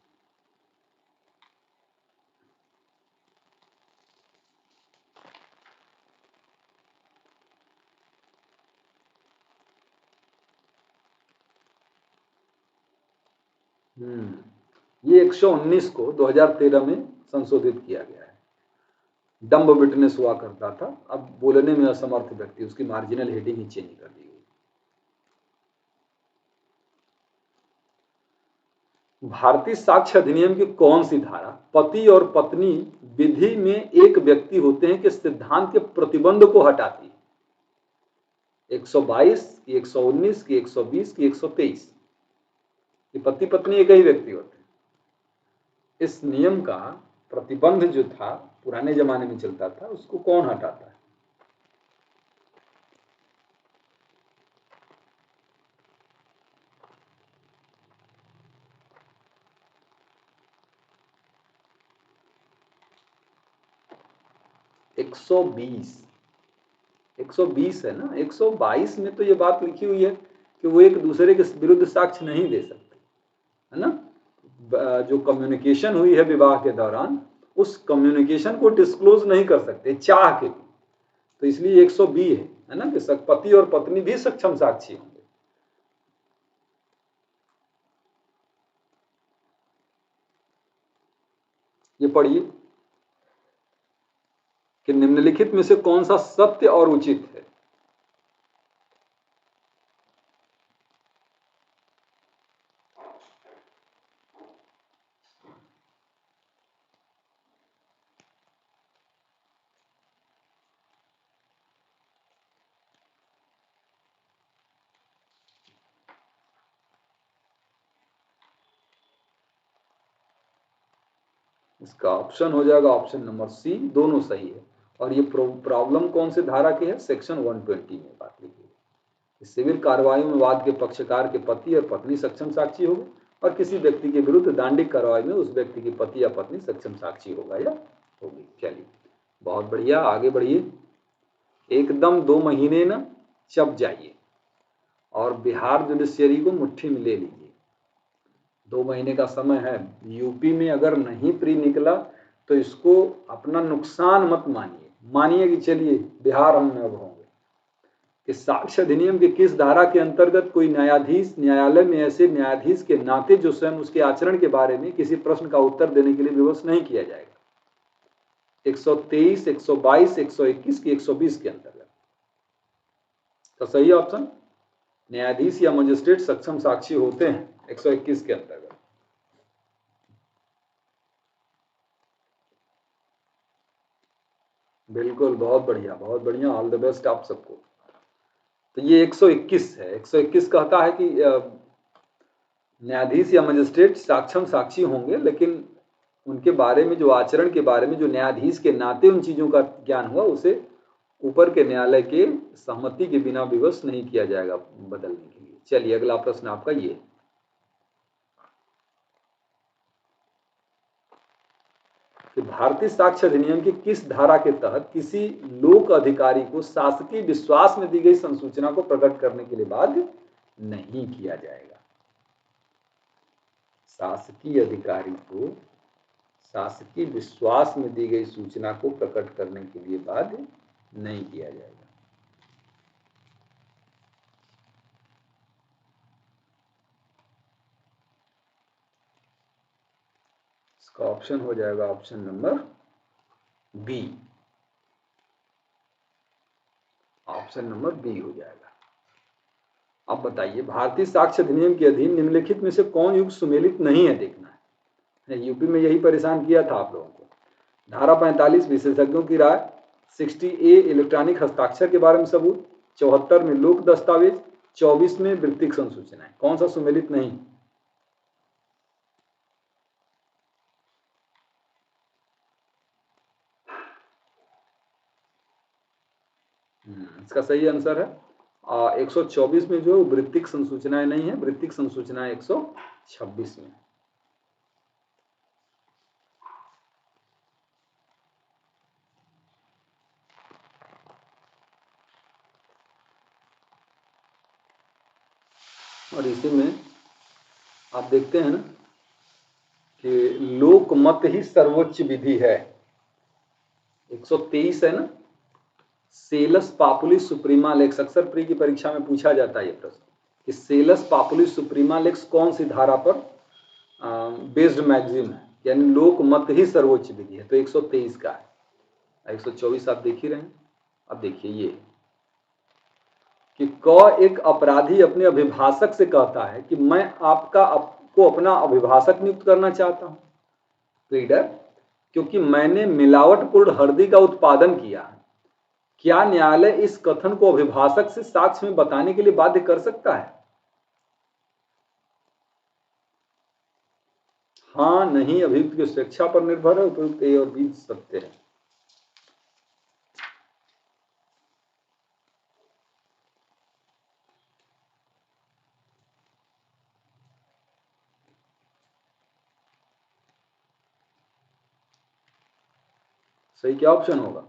ये 119 को 2013 में संशोधित किया गया है। डम्ब विटनेस हुआ करता था, अब बोलने में असमर्थ व्यक्ति, उसकी मार्जिनल हेडिंग ही चेंज कर दी गई। भारतीय साक्ष्य अधिनियम की कौन सी धारा पति और पत्नी विधि में एक व्यक्ति होते हैं के सिद्धांत के प्रतिबंध को हटाती है? 122 की, 119 की, 120 की, 123? ये पति पत्नी एक ही व्यक्ति होते हैं। इस नियम का प्रतिबंध जो था पुराने जमाने में चलता था, उसको कौन हटाता है? एक 120 है ना। 122 में तो ये बात लिखी हुई है कि वो एक दूसरे के विरुद्ध साक्ष्य नहीं दे सकते, है ना। जो कम्युनिकेशन हुई है विवाह के दौरान, उस कम्युनिकेशन को डिस्क्लोज नहीं कर सकते चाह के भी, तो इसलिए 120 है ना कि पति और पत्नी भी सक्षम साक्षी होंगे। ये पढ़िए कि निम्नलिखित में से कौन सा सत्य और उचित है? इसका ऑप्शन हो जाएगा ऑप्शन नंबर सी, दोनों सही है। और ये प्रॉब्लम कौन से धारा की है? सेक्शन 120 में बात लिखी है। सिविल कार्रवाई में वाद के पक्षकार के पति और पत्नी सक्षम साक्षी होगा, और किसी व्यक्ति के विरुद्ध दांडिक कार्रवाई में उस व्यक्ति की पति या पत्नी सक्षम साक्षी होगा या होगी। चलिए बहुत बढ़िया, आगे बढ़िए। एकदम 2 महीने ना चप जाइए और बिहार जुडिशियरी को मुट्ठी में ले लीजिए। 2 महीने का समय है। यूपी में अगर नहीं प्री निकला तो इसको अपना नुकसान मत मानिए, मानिए कि चलिए बिहार हम अब होंगे। कि साक्ष्य अधिनियम के किस धारा के अंतर्गत कोई न्यायाधीश न्यायालय में ऐसे न्यायाधीश के नाते जो स्वयं उसके आचरण के बारे में किसी प्रश्न का उत्तर देने के लिए विवश नहीं किया जाएगा? 123, 122, 121 की 120 के अंतर्गत। तो सही ऑप्शन न्यायाधीश या मजिस्ट्रेट सक्षम साक्षी होते हैं 121 के अंतर्गत। बिल्कुल, बहुत बढ़िया, ऑल द बेस्ट आप सबको। तो ये 121 है। 121 कहता है कि न्यायाधीश या मजिस्ट्रेट सक्षम साक्षी होंगे, लेकिन उनके बारे में जो आचरण के बारे में जो न्यायाधीश के नाते उन चीजों का ज्ञान हुआ उसे ऊपर के न्यायालय के सहमति के बिना विवश नहीं किया जाएगा बदलने के लिए। चलिए अगला प्रश्न आपका ये, कि भारतीय साक्ष्य अधिनियम की किस धारा के तहत किसी लोक अधिकारी को शासकीय विश्वास में दी गई संसूचना को प्रकट करने के लिए बाध्य नहीं किया जाएगा? शासकीय अधिकारी को शासकीय विश्वास में दी गई सूचना को प्रकट करने के लिए बाध्य नहीं किया जाएगा। इसका ऑप्शन हो जाएगा option number B. Option number B हो जाएगा। अब बताइए, भारतीय साक्ष्य अधिनियम के अधीन निम्नलिखित में से कौन युग सुमेलित नहीं है? देखना है, यूपी में यही परेशान किया था आप लोगों को। धारा 45 विशेषज्ञों की राय, 60A इलेक्ट्रॉनिक हस्ताक्षर के बारे में सबूत, 74 में लोक दस्तावेज, 24 में वृत्तिक संसूचनाएं। कौन सा सुमेलित नहीं? इसका सही आंसर है 124 में जो वृत्तिक संसूचनाएं नहीं है, वृत्तिक संसूचनाएं 126 में। और इसी में आप देखते हैं ना कि लोकमत ही सर्वोच्च विधि है। 123 है ना, सेलस पापुलिस सुप्रीमा लेक्स। अक्सर प्री की परीक्षा में पूछा जाता है ये प्रश्न कि सेलस पापुलिस सुप्रीमा लेक्स कौन सी धारा पर बेस्ड मैक्सिम है, यानी लोकमत ही सर्वोच्च विधि है। तो 123 का है। 124 आप देख ही रहे हैं। अब देखिए ये कि एक अपराधी अपने अभिभाषक से कहता है कि मैं आपको अपना अभिभाषक नियुक्त करना चाहता हूं रीडर, क्योंकि मैंने मिलावटपूर्ण हल्दी का उत्पादन किया है। क्या न्यायालय इस कथन को अभिभाषक से साक्ष्य में बताने के लिए बाध्य कर सकता है? हाँ, नहीं, अभियुक्त की स्वेच्छा पर निर्भर है। उपयुक्त ए और बी सत्य है। सही क्या ऑप्शन होगा?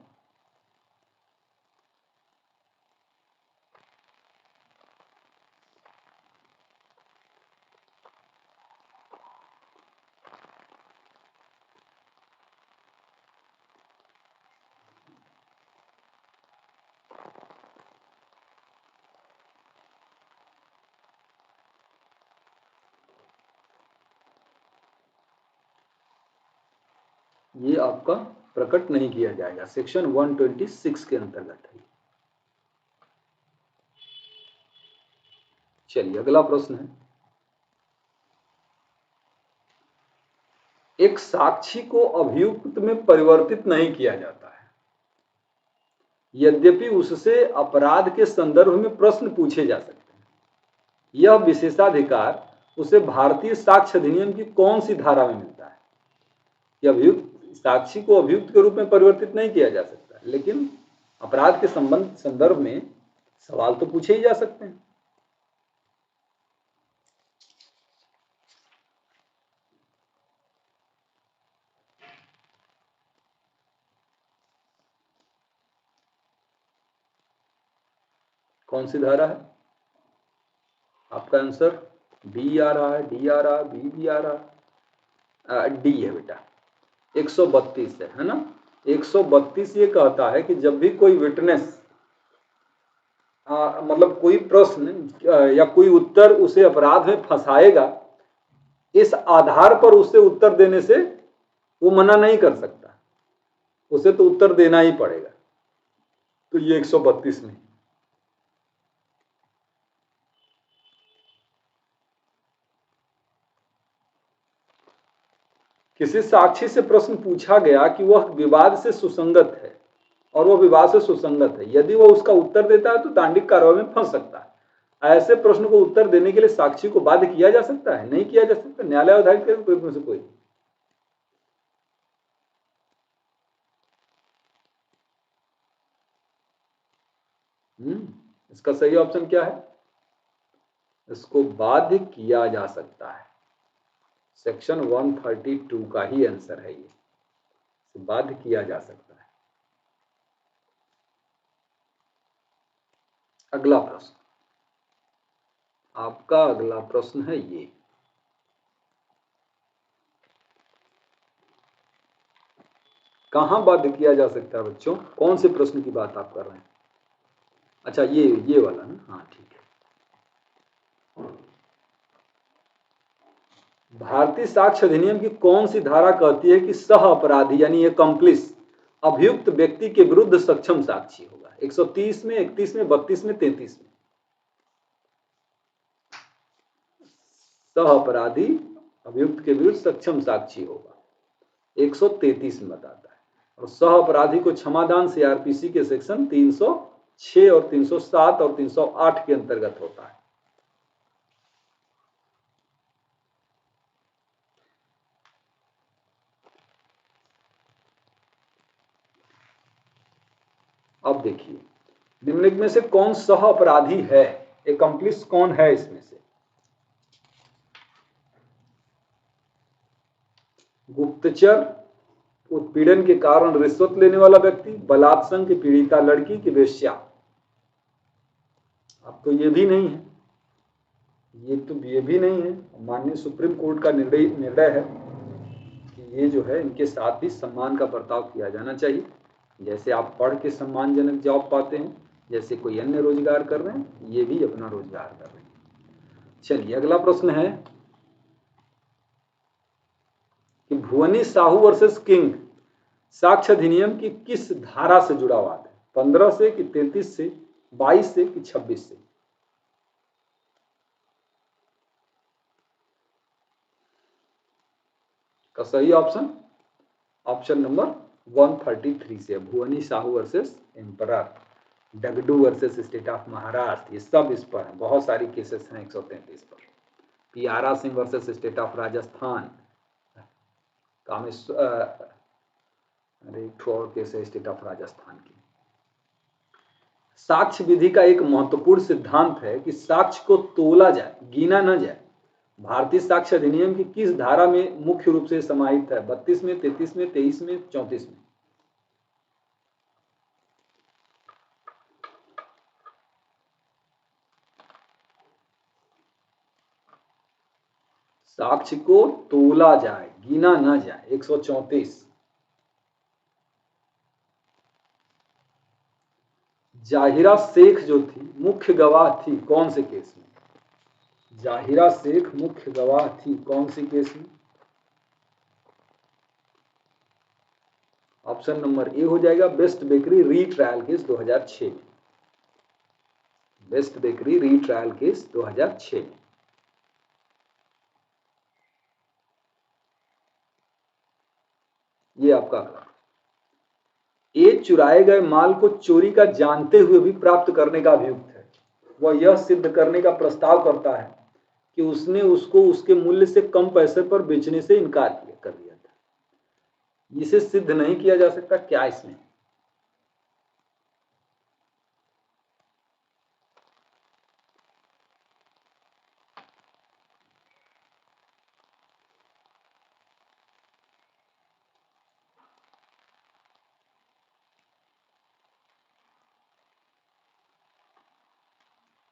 ये आपका प्रकट नहीं किया जाएगा, सेक्शन 126 के अंतर्गत है। चलिए अगला प्रश्न है, एक साक्षी को अभियुक्त में परिवर्तित नहीं किया जाता है, यद्यपि उससे अपराध के संदर्भ में प्रश्न पूछे जा सकते हैं। यह विशेषाधिकार उसे भारतीय साक्ष्य अधिनियम की कौन सी धारा में मिलता है? कि अभियुक्त साक्षी को अभियुक्त के रूप में परिवर्तित नहीं किया जा सकता, लेकिन अपराध के संदर्भ में सवाल तो पूछे ही जा सकते हैं। कौन सी धारा है? आपका आंसर बी आ रहा है, डी आ रहा है, बी भी आ रहा है, डी है बेटा, 132 है ना। 132 ये कहता है कि जब भी कोई विटनेस मतलब कोई प्रश्न या कोई उत्तर उसे अपराध में फंसाएगा, इस आधार पर उसे उत्तर देने से वो मना नहीं कर सकता, उसे तो उत्तर देना ही पड़ेगा। तो ये 132 में किसी साक्षी से प्रश्न पूछा गया कि वह विवाद से सुसंगत है और वह विवाद से सुसंगत है, यदि वह उसका उत्तर देता है तो दंडिक कार्रवाई में फंस सकता है। ऐसे प्रश्न को उत्तर देने के लिए साक्षी को बाध्य किया जा सकता है? नहीं किया जा सकता। न्यायालय आधारित केस में से कोई इसका सही ऑप्शन क्या है? इसको बाध्य किया जा सकता है। सेक्शन 132 का ही आंसर है ये, बाध्य किया जा सकता है। अगला प्रश्न, आपका अगला प्रश्न है ये, कहां बाध्य किया जा सकता है बच्चों? कौन से प्रश्न की बात आप कर रहे हैं? अच्छा ये वाला ना, हाँ ठीक है। भारतीय साक्ष्य अधिनियम की कौन सी धारा कहती है कि सह अपराधी यानी एकम्प्लिस अभियुक्त व्यक्ति के विरुद्ध सक्षम साक्षी होगा? 130 में, 31 में, 32 में, 33 में। सह अपराधी अभियुक्त के विरुद्ध सक्षम साक्षी होगा, 133 में बताता है। और सह अपराधी को क्षमादान सीआरपीसी के सेक्शन 306 और 307 और 308 के अंतर्गत होता है। अब देखिए, निम्नलिखित में से कौन सह अपराधी है? एकम्प्लिस कौन है इसमें से? गुप्तचर, उत्पीड़न के कारण रिश्वत लेने वाला व्यक्ति, बलात्संग की पीड़िता लड़की की वेश्या। अब तो ये भी नहीं है, ये भी नहीं है। माननीय सुप्रीम कोर्ट का निर्णय है कि ये जो है इनके साथ भी सम्मान का बर्ताव किया जाना चाहिए। जैसे आप पढ़ के सम्मानजनक जॉब पाते हैं, जैसे कोई अन्य रोजगार कर रहे हैं, ये भी अपना रोजगार कर रहे हैं। चलिए अगला प्रश्न है कि भुवनी साहू वर्सेस किंग साक्ष्य अधिनियम की किस धारा से जुड़ा हुआ है? 15 से कि 33 से, 22 से कि 26 से? का सही ऑप्शन नंबर 133 से, Bhuvani Sahu versus emperor, Dagdu versus state of Maharashtra, ये सब इस पर है। बहुत सारी केसेस हैं 133 पर। Piara Singh versus state of Rajasthan, Kameshwar, अरे एक और केस है स्टेट ऑफ राजस्थान की। साक्ष्य विधि का एक महत्वपूर्ण सिद्धांत है कि साक्ष्य को तोला जाए, गिना न जाए। भारतीय साक्ष्य अधिनियम की किस धारा में मुख्य रूप से समाहित है? 32 में, 33 में, 23 में, 34 में? साक्ष्य को तोला जाए, गिना न जाए, 134। जाहिरा शेख जो थी मुख्य गवाह थी कौन से केस में? जाहिरा शेख मुख्य गवाह थी कौन सी केस में? ऑप्शन नंबर ए हो जाएगा बेस्ट बेकरी रीट्रायल केस 2006 में। बेस्ट बेकरी रीट्रायल केस 2006 में। ये आपका अगला। ए चुराए गए माल को चोरी का जानते हुए भी प्राप्त करने का अभियुक्त है। वह यह सिद्ध करने का प्रस्ताव करता है कि उसने उसको उसके मूल्य से कम पैसे पर बेचने से इनकार कर दिया था। इसे सिद्ध नहीं किया जा सकता, क्या इसमें?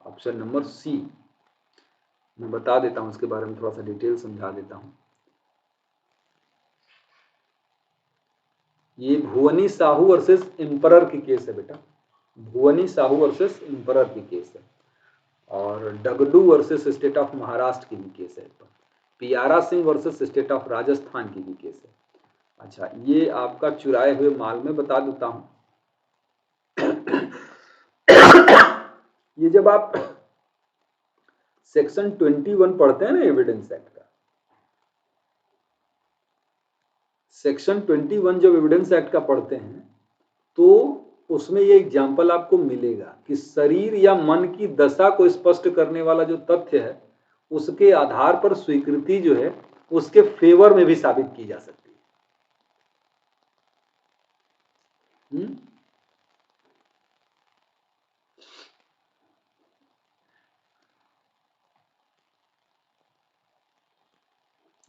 Option number C. मैं बता देता हूं इसके बारे में, थोड़ा सा डिटेल समझा देता हूं। ये भुवनी साहू वर्सेस एम्परर की केस है बेटा, भुवनी साहू वर्सेस एम्परर की केस है। और Dagdu versus state of Maharashtra की भी केस है। Piara Singh versus state of Rajasthan की भी केस है। अच्छा, ये आपका चुराए हुए माल में बता देता हूं। ये जब आप सेक्शन 21 पढ़ते हैं ना एविडेंस एक्ट का, सेक्शन 21 जब एविडेंस एक्ट का पढ़ते हैं तो उसमें ये एग्जाम्पल आपको मिलेगा कि शरीर या मन की दशा को स्पष्ट करने वाला जो तथ्य है उसके आधार पर स्वीकृति जो है उसके फेवर में भी साबित की जा सकती है।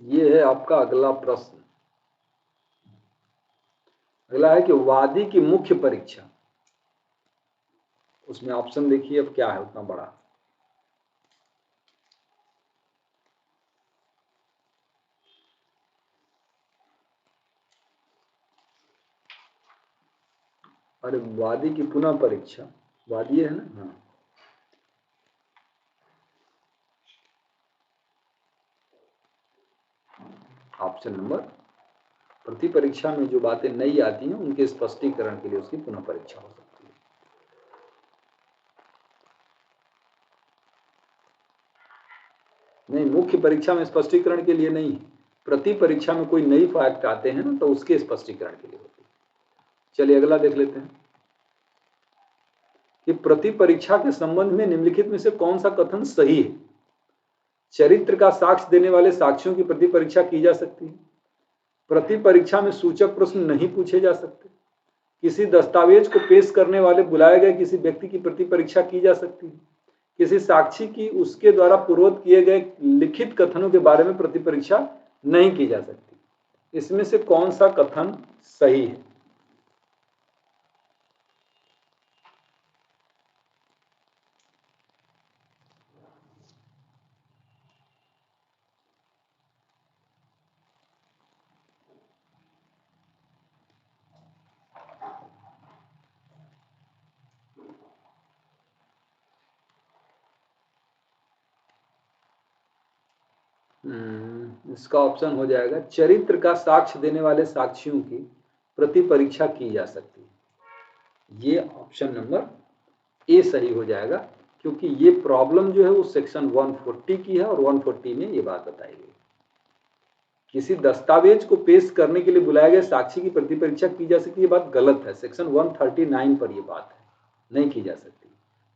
ये है आपका अगला प्रश्न। अगला है कि वादी की मुख्य परीक्षा, उसमें ऑप्शन देखिए अब क्या है उतना बड़ा। अरे वादी की पुनः परीक्षा, वादी है ना, हाँ। ऑप्शन नंबर, प्रति परीक्षा में जो बातें नई आती हैं उनके स्पष्टीकरण के लिए उसकी पुनः परीक्षा हो सकती है। नहीं, मुख्य परीक्षा में स्पष्टीकरण के लिए नहीं, प्रति परीक्षा में कोई नई फैक्ट आते हैं ना तो उसके स्पष्टीकरण के लिए होती है। चलिए अगला देख लेते हैं कि प्रति परीक्षा के संबंध में निम्नलिखित में से कौन सा कथन सही है। चरित्र का साक्ष्य देने वाले साक्ष्यों की प्रति परीक्षा की जा सकती है। प्रति परीक्षा में सूचक प्रश्न नहीं पूछे जा सकते। किसी दस्तावेज को पेश करने वाले बुलाए गए किसी व्यक्ति की प्रति परीक्षा की जा सकती है। किसी साक्षी की उसके द्वारा पूर्ववत किए गए लिखित कथनों के बारे में प्रति परीक्षा नहीं की जा सकती। इसमें से कौन सा कथन सही है? इसका ऑप्शन हो जाएगा, चरित्र का साक्ष्य देने वाले साक्षियों की प्रति परीक्षा की जा सकती है। ये ऑप्शन नंबर ए सही हो जाएगा, क्योंकि ये प्रॉब्लम जो है वो सेक्शन 140 की है और 140 में ये बात बताई गई। किसी दस्तावेज को पेश करने के लिए बुलाए गए साक्षी की प्रति परीक्षा की जा सकती है, ये बात गलत है। सेक्शन 139 पर ये बात है, नहीं की जा सकती।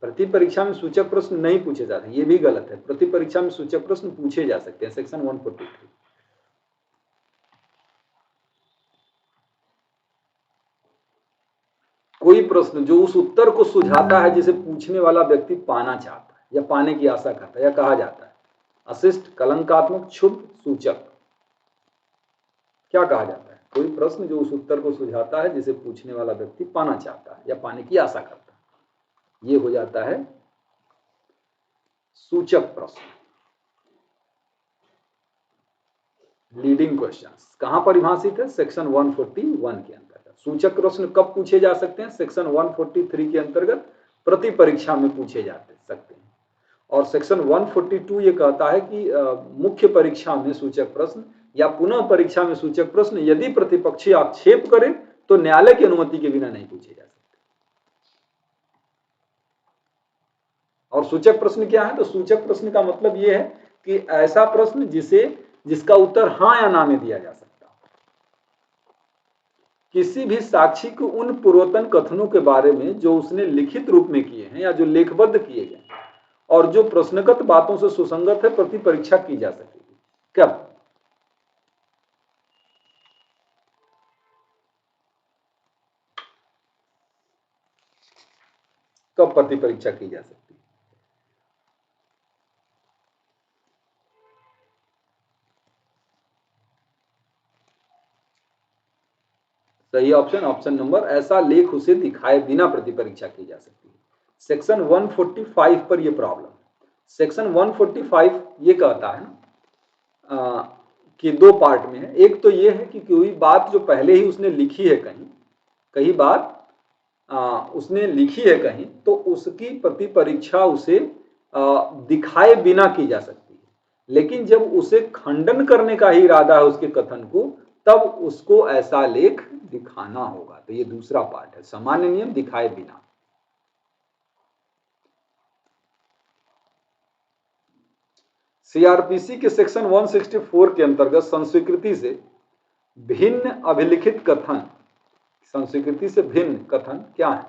प्रति परीक्षा में सूचक प्रश्न नहीं पूछे जाते, ये भी गलत है। प्रति परीक्षा में सूचक प्रश्न पूछे जा सकते हैं, सेक्शन 143। कोई प्रश्न जो उस उत्तर को सुझाता है जिसे पूछने वाला व्यक्ति पाना चाहता है या पाने की आशा करता है, या कहा जाता है अशिष्ट, कलंकात्मक, क्षुब्ध, सूचक, क्या कहा जाता है? कोई प्रश्न जो उस उत्तर को सुझाता है जिसे पूछने वाला व्यक्ति पाना चाहता है या पाने की आशा करता है, ये हो जाता है सूचक प्रश्न, लीडिंग क्वेश्चंस। कहां परिभाषित है? सेक्शन 141 के अंतर्गत। सूचक प्रश्न कब पूछे जा सकते हैं? सेक्शन 143 के अंतर्गत प्रति परीक्षा में पूछे जा सकते हैं। और सेक्शन 142 ये कहता है कि मुख्य परीक्षा में सूचक प्रश्न या पुनः परीक्षा में सूचक प्रश्न यदि प्रतिपक्षी आक्षेप करे तो न्यायालय की अनुमति के बिना नहीं पूछे जा सकते। और सूचक प्रश्न क्या है? तो सूचक प्रश्न का मतलब यह है कि ऐसा प्रश्न जिसका उत्तर हां या ना में दिया जा सकता। किसी भी साक्षी को उन पूर्वतन कथनों के बारे में जो उसने लिखित रूप में किए हैं या जो लेखबद्ध किए गए और जो प्रश्नगत बातों से सुसंगत है प्रति परीक्षा की जा सकेगी। कब? कब प्रति परीक्षा की जा सकती है? सही ऑप्शन नंबर, ऐसा लेख उसे दिखाए बिना प्रति परीक्षा की जा सकती है। सेक्शन 145 पर यह प्रॉब्लम। सेक्शन 145 ये कहता है कि दो पार्ट में है। एक तो ये है कि कोई बात जो पहले ही उसने लिखी है कहीं बात उसने लिखी है कहीं, तो उसकी प्रति परीक्षा उसे दिखाए बिना की जा सकती है। लेकिन जब उसे खंडन करने का ही इरादा है उसके कथन को, तब उसको ऐसा लेख दिखाना होगा। तो ये दूसरा पार्ट है, सामान्य नियम दिखाए बिना। सीआरपीसी के सेक्शन 164 के अंतर्गत संस्वीकृति से भिन्न अभिलिखित कथन, संस्वीकृति से भिन्न कथन क्या है?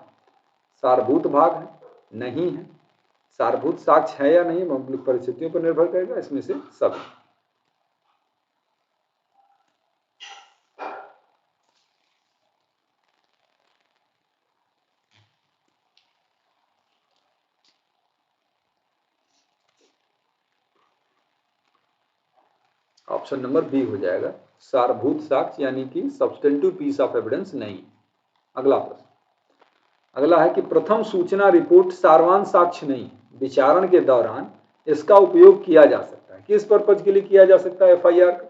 सारभूत भाग है, नहीं है, सारभूत साक्ष्य है या नहीं, मौलिक परिस्थितियों पर निर्भर करेगा, इसमें से सभी। ऑप्शन नंबर बी हो जाएगा, सारभूत साक्ष्य यानी कि सब्सटेंटिव पीस ऑफ एविडेंस नहीं। अगला प्रश्न, अगला है कि प्रथम सूचना रिपोर्ट सारवान साक्ष्य नहीं, विचारण के दौरान इसका उपयोग किया जा सकता है। किस पर्पज के लिए किया जा सकता है? एफआईआर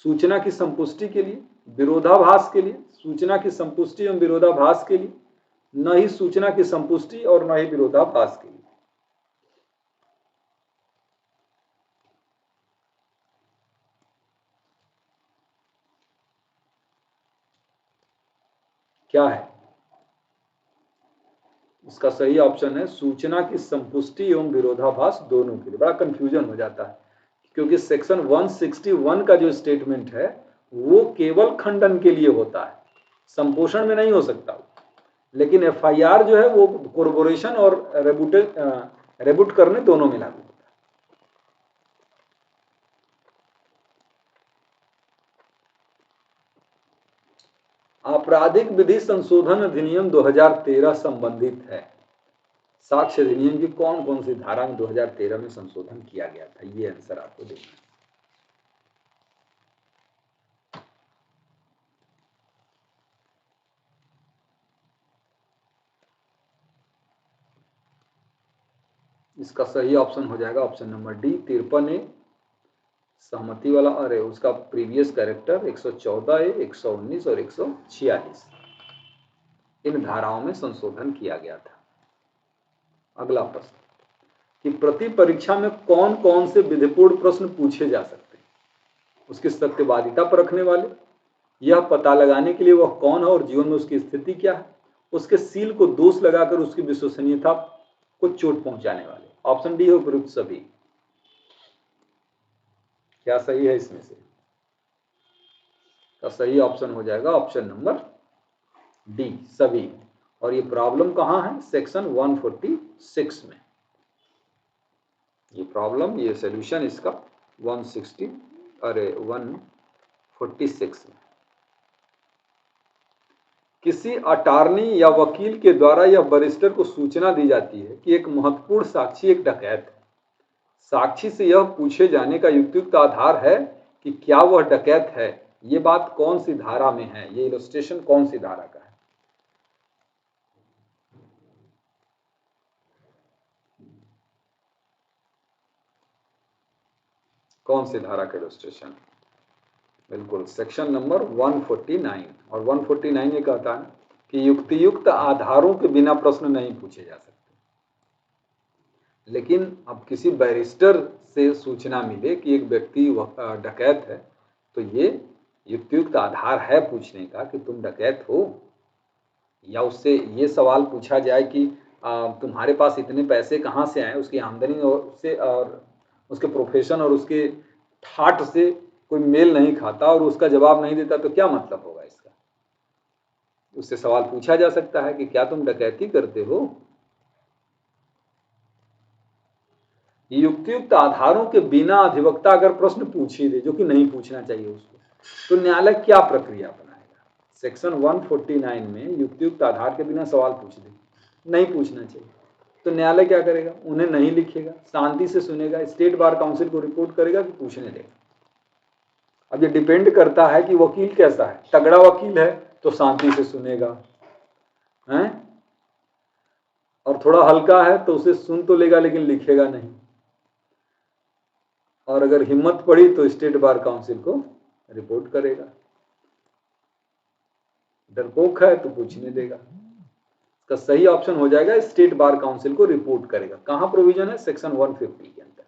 सूचना की संपुष्टि के लिए, विरोधाभास के लिए, सूचना की संपुष्टि एवं विरोधाभास के लिए, न ही सूचना की संपुष्टि और न ही विरोधाभास के लिए। क्या है इसका सही ऑप्शन? है सूचना की संपुष्टि एवं विरोधाभास दोनों के लिए। बड़ा कंफ्यूजन हो जाता है क्योंकि सेक्शन 161 का जो स्टेटमेंट है वो केवल खंडन के लिए होता है, संपोषण में नहीं हो सकता। लेकिन एफआईआर जो है वो कोरबोरेशन और रेबुट करने दोनों में लागू होता है। आपराधिक विधि संशोधन अधिनियम 2013 संबंधित है। साक्ष्य अधिनियम की कौन कौन सी धारा में 2013 में संशोधन किया गया था? ये आंसर आपको देखना है। इसका सही ऑप्शन हो जाएगा ऑप्शन नंबर डी, 53A सहमति वाला। अरे उसका प्रीवियस कैरेक्टर 114A, 119 और 146 इन धाराओं में संशोधन किया गया था। अगला प्रश्न कि प्रति परीक्षा में कौन कौन से विधिपूर्ण प्रश्न पूछे जा सकते हैं? उसकी सत्यवादिता परखने वाले, यह पता लगाने के लिए वह कौन है और जीवन में उसकी स्थिति क्या है, उसके सील को दोष लगाकर उसकी विश्वसनीयता को चोट पहुंचाने वाले। ऑप्शन डी है उपयुक्त सभी। क्या सही है इसमें से? का सही ऑप्शन हो जाएगा ऑप्शन नंबर डी, सभी। और ये प्रॉब्लम कहां है? सेक्शन 146 में। ये प्रॉब्लम, ये सॉल्यूशन इसका 146 में। किसी अटॉर्नी या वकील के द्वारा यह बैरिस्टर को सूचना दी जाती है कि एक महत्वपूर्ण साक्षी एक डकैत है। साक्षी से यह पूछे जाने का युक्तियुक्त आधार है कि क्या वह डकैत है। ये बात कौन सी धारा में है? ये इलस्ट्रेशन कौन सी धारा का है? कौन सी धारा का इलस्ट्रेशन? बिल्कुल सेक्शन नंबर 149। और 149 ये कहता है कि युक्तियुक्त आधारों के बिना प्रश्न नहीं पूछे जा सकते। लेकिन अब किसी बैरिस्टर से सूचना मिले कि एक व्यक्ति डकैत है, तो ये युक्तियुक्त आधार है पूछने का कि तुम डकैत हो। या उससे ये सवाल पूछा जाए कि तुम्हारे पास इतने पैसे कहाँ से आए, उसकी आमदनी और उसके प्रोफेशन और उसके ठाट से कोई मेल नहीं खाता और उसका जवाब नहीं देता, तो क्या मतलब होगा इसका? उससे सवाल पूछा जा सकता है कि क्या तुम डकैती करते हो? युक्तियुक्त आधारों के बिना अधिवक्ता अगर प्रश्न पूछ ही दे, जो कि नहीं पूछना चाहिए उसको, तो न्यायालय क्या प्रक्रिया अपनाएगा? सेक्शन 149 में युक्तियुक्त आधार के बिना सवाल पूछ दे, नहीं पूछना चाहिए। तो न्यायालय क्या करेगा, उन्हें नहीं लिखेगा, शांति से सुनेगा, स्टेट बार काउंसिल को रिपोर्ट करेगा कि पूछने देगा। अब ये डिपेंड करता है कि वकील कैसा है। तगड़ा वकील है तो शांति से सुनेगा, हैं, और थोड़ा हल्का है तो उसे सुन तो लेगा लेकिन लिखेगा नहीं। और अगर हिम्मत पड़ी तो स्टेट बार काउंसिल को रिपोर्ट करेगा। डरपोक है तो पूछने देगा। इसका सही ऑप्शन हो जाएगा स्टेट बार काउंसिल को रिपोर्ट करेगा। कहां प्रोविजन है, सेक्शन 150 के अंदर,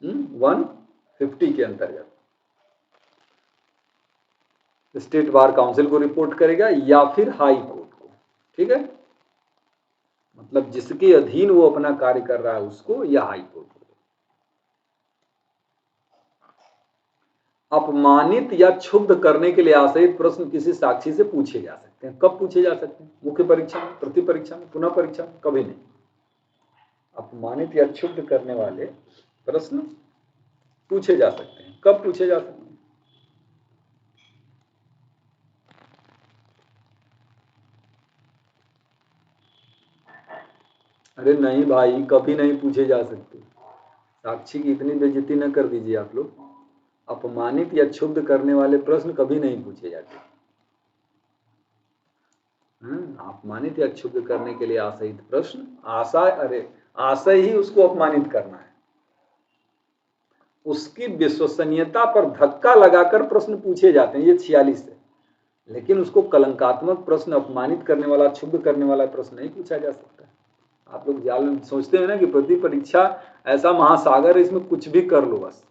150 के अंतर्गत स्टेट बार काउंसिल को रिपोर्ट करेगा या फिर हाई कोर्ट को। ठीक है, मतलब जिसके अधीन वो अपना कार्य कर रहा है उसको, या हाई कोर्ट को। अपमानित या क्षुब्ध करने के लिए आश्रित प्रश्न किसी साक्षी से पूछे जा सकते हैं। कब पूछे जा सकते हैं, मुख्य परीक्षा में, प्रति परीक्षा में, पुनः परीक्षा में, कभी नहीं। अपमानित या क्षुब्ध करने वाले प्रश्न पूछे जा सकते हैं। कब पूछे जा सकते हैं, अरे नहीं भाई, कभी नहीं पूछे जा सकते। साक्षी की इतनी बेइज्जती न कर दीजिए आप लोग। अपमानित या क्षुब्ध करने वाले प्रश्न कभी नहीं पूछे जाते। अपमानित या क्षुब्ध करने के लिए आशयित प्रश्न, आशय ही उसको अपमानित करना है। उसकी विश्वसनीयता पर धक्का लगाकर प्रश्न पूछे जाते हैं, ये 46 है। लेकिन उसको कलंकात्मक प्रश्न, अपमानित करने वाला, क्षुब्ध करने वाला प्रश्न नहीं पूछा जा सकता। आप लोग जाल सोचते हैं ना कि प्रति परीक्षा ऐसा महासागर है, इसमें कुछ भी कर लो बस।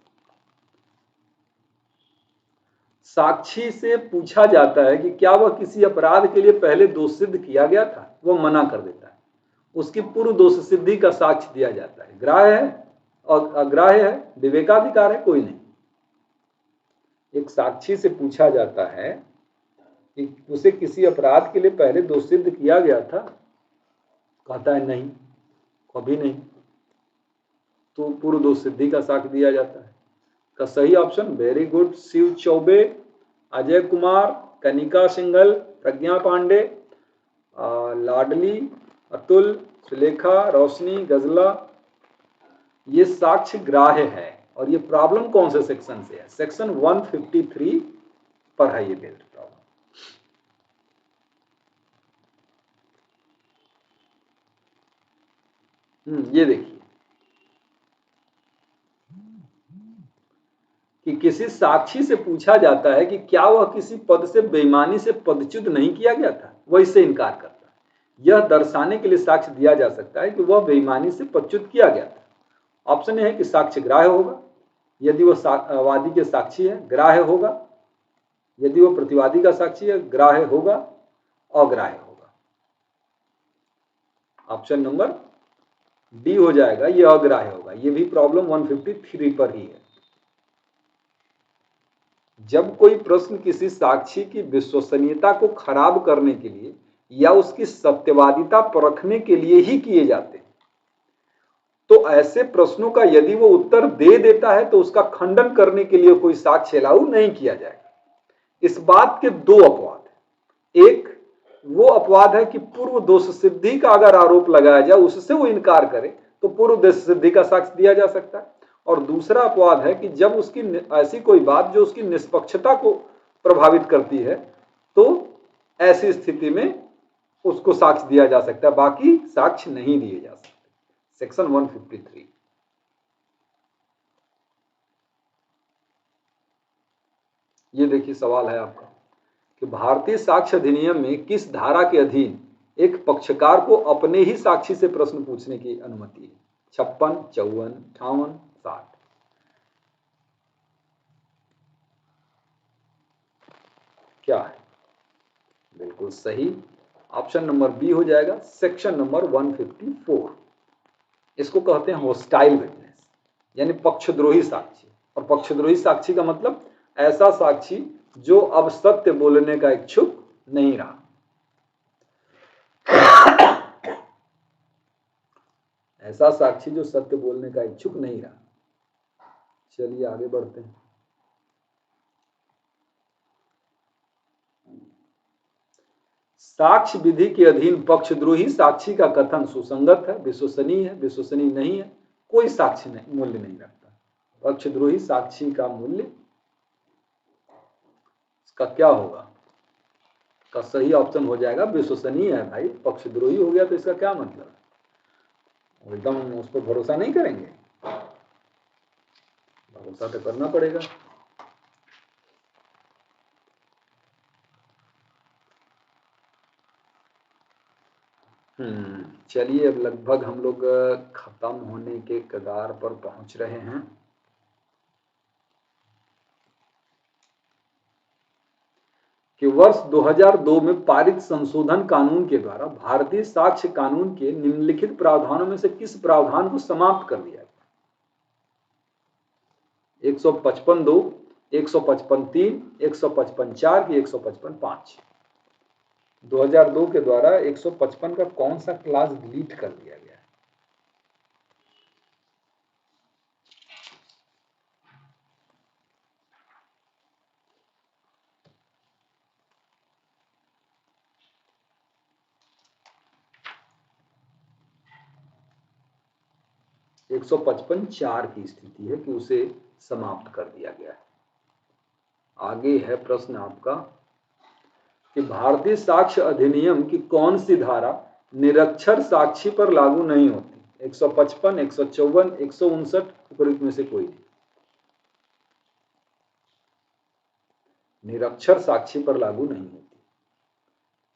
साक्षी से पूछा जाता है कि क्या वह किसी अपराध के लिए पहले दोष सिद्ध किया गया था, वह मना कर देता है। उसकी पूर्व दोष सिद्धि का साक्ष्य दिया जाता है। ग्राह्य है और अग्राह्य है, विवेकाधिकार है, कोई नहीं। एक साक्षी से पूछा जाता है कि उसे किसी अपराध के लिए पहले दोष सिद्ध किया गया था, कहता है नहीं, कभी नहीं, तो पूर्व दोष सिद्धि का साक्ष्य दिया जाता है। का सही option, very good, Shiv Choubey, Ajay Kumar, Kanika Singhal, Pragya Pandey, Ladli, Atul, Sulekha, Roshni, Ghazala. ये साक्ष्य ग्राह्य है। और ये प्रॉब्लम कौन से सेक्शन से है, सेक्शन 153 पर है ये बेस्ड प्रॉब्लम। ये देखिए कि किसी साक्षी से पूछा जाता है कि क्या वह किसी पद से बेईमानी से पदच्युत नहीं किया गया था, वह इससे इनकार करता है। यह दर्शाने के लिए साक्ष्य दिया जा सकता है कि वह बेईमानी से पदच्युत किया गया था। ऑप्शन ए है कि साक्ष्य ग्राह्य होगा, यदि वह वादी के साक्षी है ग्राह्य होगा, यदि वह प्रतिवादी का साक्षी है ग्राह्य होगा, अग्राह्य होगा। ऑप्शन नंबर डी हो जाएगा, यह अग्राह्य होगा। यह भी प्रॉब्लम 153 पर ही है। जब कोई प्रश्न किसी साक्षी की विश्वसनीयता को खराब करने के लिए या उसकी सत्यवादिता परखने के लिए ही किए जाते हैं, तो ऐसे प्रश्नों का यदि वो उत्तर दे देता है तो उसका खंडन करने के लिए कोई साक्ष्य अलाउ नहीं किया जाएगा। इस बात के दो अपवाद हैं। एक वो अपवाद है कि पूर्व दोष सिद्धि का अगर आरोप लगाया जाए, उससे वो इनकार करे तो पूर्व दोष सिद्धि का साक्ष्य दिया जा सकता है। और दूसरा अपवाद है कि जब उसकी ऐसी कोई बात जो उसकी निष्पक्षता को प्रभावित करती है, तो ऐसी स्थिति में उसको साक्ष्य दिया जा सकता है, बाकी साक्ष्य नहीं दिए जा सकते। सेक्शन 153। ये देखिए सवाल है आपका कि भारतीय साक्ष्य अधिनियम में किस धारा के अधीन एक पक्षकार को अपने ही साक्षी से प्रश्न पूछने की अनुमति है? 56, 54, 58, 60। क्या है? बिल्कुल सही, ऑप्शन नंबर बी हो जाएगा, सेक्शन नंबर 154। इसको कहते हैं होस्टाइल विटनेस, यानी पक्षद्रोही साक्षी। और पक्षद्रोही साक्षी का मतलब ऐसा साक्षी जो अब सत्य बोलने का इच्छुक नहीं रहा। ऐसा साक्षी जो सत्य बोलने का इच्छुक नहीं रहा। चलिए आगे बढ़ते हैं। साक्ष्य विधि के अधीन पक्षद्रोही साक्षी का कथन सुसंगत है, विश्वसनीय है, विश्वसनीय नहीं है, कोई साक्ष्य नहीं, मूल्य नहीं रखता। पक्षद्रोही साक्षी का मूल्य, इसका क्या होगा? का सही ऑप्शन हो जाएगा विश्वसनीय है। भाई पक्षद्रोही हो गया तो इसका क्या मतलब है? एकदम उस पर भरोसा नहीं करेंगे, भरोसा तो करना पड़ेगा। चलिए अब लगभग हम लोग खत्म होने के कगार पर पहुंच रहे हैं। कि वर्ष 2002 में पारित संशोधन कानून के द्वारा भारतीय साक्ष्य कानून के निम्नलिखित प्रावधानों में से किस प्रावधान को समाप्त कर दिया गया? 155(2), 155(3), 155(4) की 155(5? 2002 के द्वारा 155 का कौन सा क्लास डिलीट कर दिया गया? 155(4) की स्थिति है कि उसे समाप्त कर दिया गया है। आगे है प्रश्न आपका कि भारतीय साक्ष्य अधिनियम की कौन सी धारा निरक्षर साक्षी पर लागू नहीं होती? 155, 154, 159, उपरोक्त में से कोई नहीं। निरक्षर साक्षी पर लागू नहीं होती।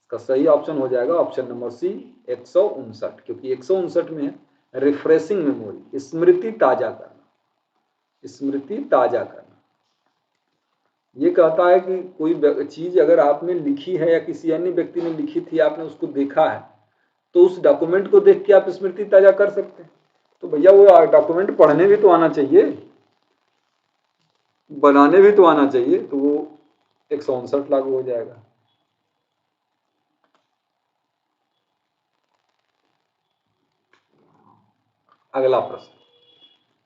इसका सही ऑप्शन हो जाएगा ऑप्शन नंबर सी 159, क्योंकि 159 में रिफ्रेशिंग मेमोरी, स्मृति ताजा करना, स्मृति ताजा करना। ये कहता है कि कोई चीज अगर आपने लिखी है या किसी अन्य व्यक्ति ने लिखी थी, आपने उसको देखा है, तो उस डॉक्यूमेंट को देख के आप स्मृति ताजा कर सकते हैं। तो भैया वो डॉक्यूमेंट पढ़ने भी तो आना चाहिए, बनाने भी तो आना चाहिए, तो वो 159 लागू हो जाएगा। अगला प्रश्न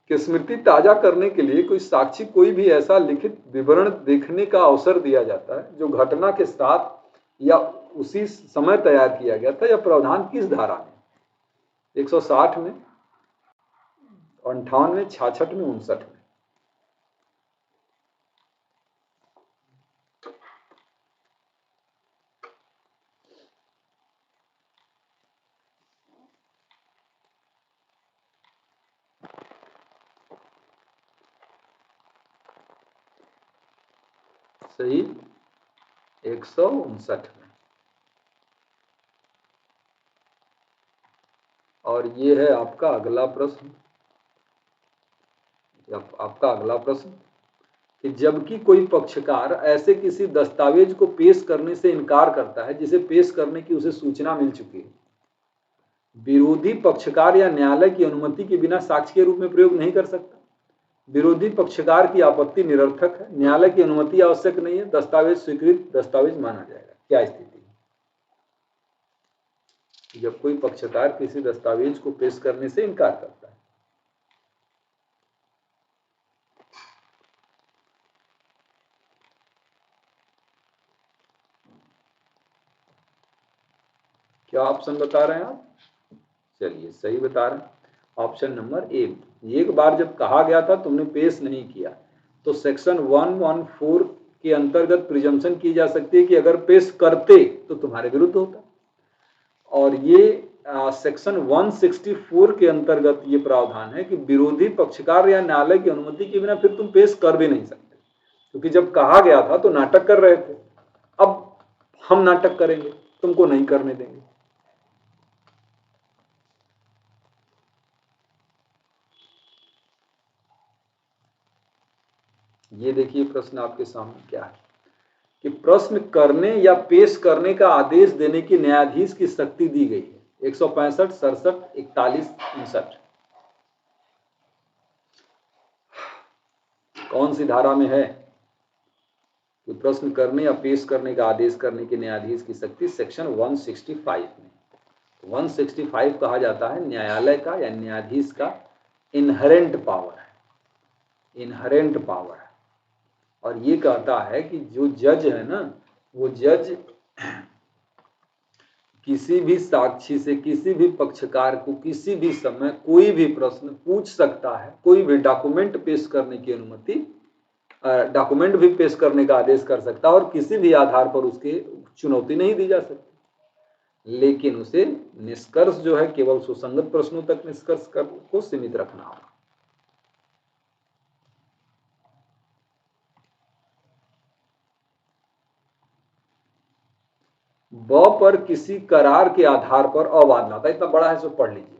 कि स्मृति ताजा करने के लिए कोई साक्षी कोई भी ऐसा लिखित विवरण देखने का अवसर दिया जाता है जो घटना के साथ या उसी समय तैयार किया गया था, या प्रावधान किस धारा में? 160 में, 58 में, 66 में, 59 में? सही 159 में। और ये है आपका अगला प्रश्न, आपका अगला प्रश्न कि जबकि कोई पक्षकार ऐसे किसी दस्तावेज को पेश करने से इनकार करता है जिसे पेश करने की उसे सूचना मिल चुकी है, विरोधी पक्षकार या न्यायालय की अनुमति के बिना साक्ष्य के रूप में प्रयोग नहीं कर सकता। विरोधी पक्षकार की आपत्ति निरर्थक है, न्यायालय की अनुमति आवश्यक नहीं है, दस्तावेज स्वीकृत दस्तावेज माना जाएगा। क्या स्थिति? जब कोई पक्षकार किसी दस्तावेज को पेश करने से इनकार करता है, क्या ऑप्शन बता रहे हैं आप? चलिए सही बता रहे हैं, ऑप्शन नंबर ए। एक बार जब कहा गया था तुमने पेश नहीं किया, तो सेक्शन 114 के अंतर्गत प्रिजम्पशन की जा सकती है कि अगर पेश करते तो तुम्हारे विरुद्ध होता। और ये सेक्शन 164 के अंतर्गत ये प्रावधान है कि विरोधी पक्षकार या न्यायालय की अनुमति के बिना फिर तुम पेश कर भी नहीं सकते, क्योंकि जब कहा गया था तो नाटक कर रहे थे, अब हम नाटक करेंगे, तुमको नहीं करने देंगे। ये देखिए प्रश्न आपके सामने क्या है कि प्रश्न करने या पेश करने का आदेश देने की न्यायाधीश की शक्ति दी गई है। 165, 67, 41, 59 कौन सी धारा में है कि प्रश्न करने या पेश करने का आदेश करने के न्यायाधीश की शक्ति? सेक्शन 165 में। 165 कहा जाता है न्यायालय का या न्यायाधीश का इनहेरेंट पावर है, इनहेरेंट पावर है। और ये कहता है कि जो जज है ना, वो जज किसी भी साक्षी से किसी भी पक्षकार को किसी भी समय कोई भी प्रश्न पूछ सकता है, कोई भी डॉक्यूमेंट पेश करने की अनुमति, डॉक्यूमेंट भी पेश करने का आदेश कर सकता है और किसी भी आधार पर उसके चुनौती नहीं दी जा सकती, लेकिन उसे निष्कर्ष जो है केवल सुसंगत प्रश्नों तक निष्कर्ष को सीमित रखना होगा। ब पर किसी करार के आधार पर अबाध लाता, इतना बड़ा है सो पढ़ लीजिए।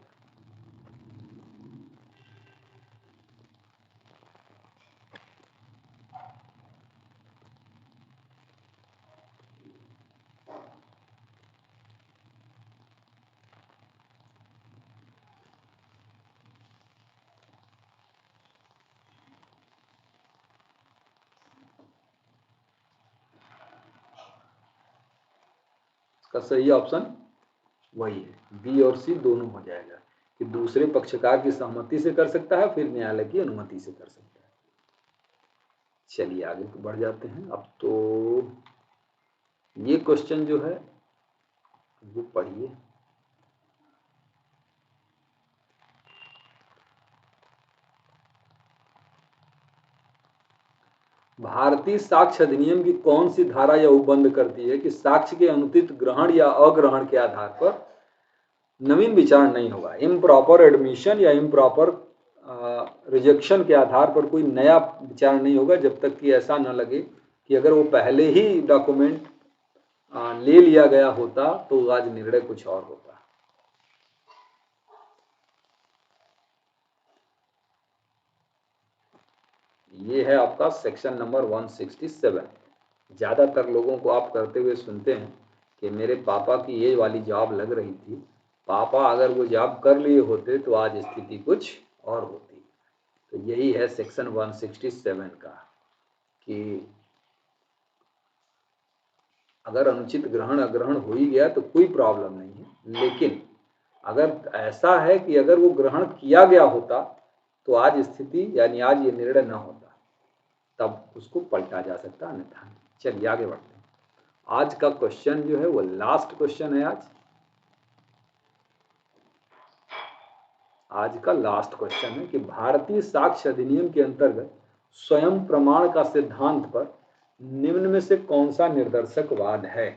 इसका सही ऑप्शन वही है, बी और सी दोनों हो जाएगा कि दूसरे पक्षकार की सहमति से कर सकता है, फिर न्यायालय की अनुमति से कर सकता है। चलिए आगे बढ़ जाते हैं। अब तो ये क्वेश्चन जो है वो पढ़िए। भारतीय साक्ष्य अधिनियम की कौन सी धारा यह उपबंध करती है कि साक्ष्य के अनुचित ग्रहण या अग्रहण के आधार पर नवीन विचार नहीं होगा। इम्प्रॉपर एडमिशन या इम्प्रॉपर रिजेक्शन के आधार पर कोई नया विचार नहीं होगा जब तक कि ऐसा न लगे कि अगर वो पहले ही डॉक्यूमेंट ले लिया गया होता तो आज निर्णय कुछ और होता। ये है आपका सेक्शन नंबर 167। ज़्यादातर लोगों को आप करते हुए सुनते हैं कि मेरे पापा की ये वाली जॉब लग रही थी, पापा अगर वो जॉब कर लिए होते तो आज स्थिति कुछ और होती। तो यही है सेक्शन 167 का कि अगर अनुचित ग्रहण अग्रहण हो ही गया तो कोई प्रॉब्लम नहीं है, लेकिन अगर ऐसा है कि अगर वो ग्रहण किया गया होता तो आज स्थिति यानी आज ये निर्णय न होता, तब उसको पलटा जा सकता, अन्यथा नहीं। चलिए आगे बढ़ते हैं। आज का क्वेश्चन जो है वो लास्ट क्वेश्चन है। आज का लास्ट क्वेश्चन है कि भारतीय साक्ष्य अधिनियम के अंतर्गत स्वयं प्रमाण का सिद्धांत पर निम्न में से कौन सा निर्देशकवाद है।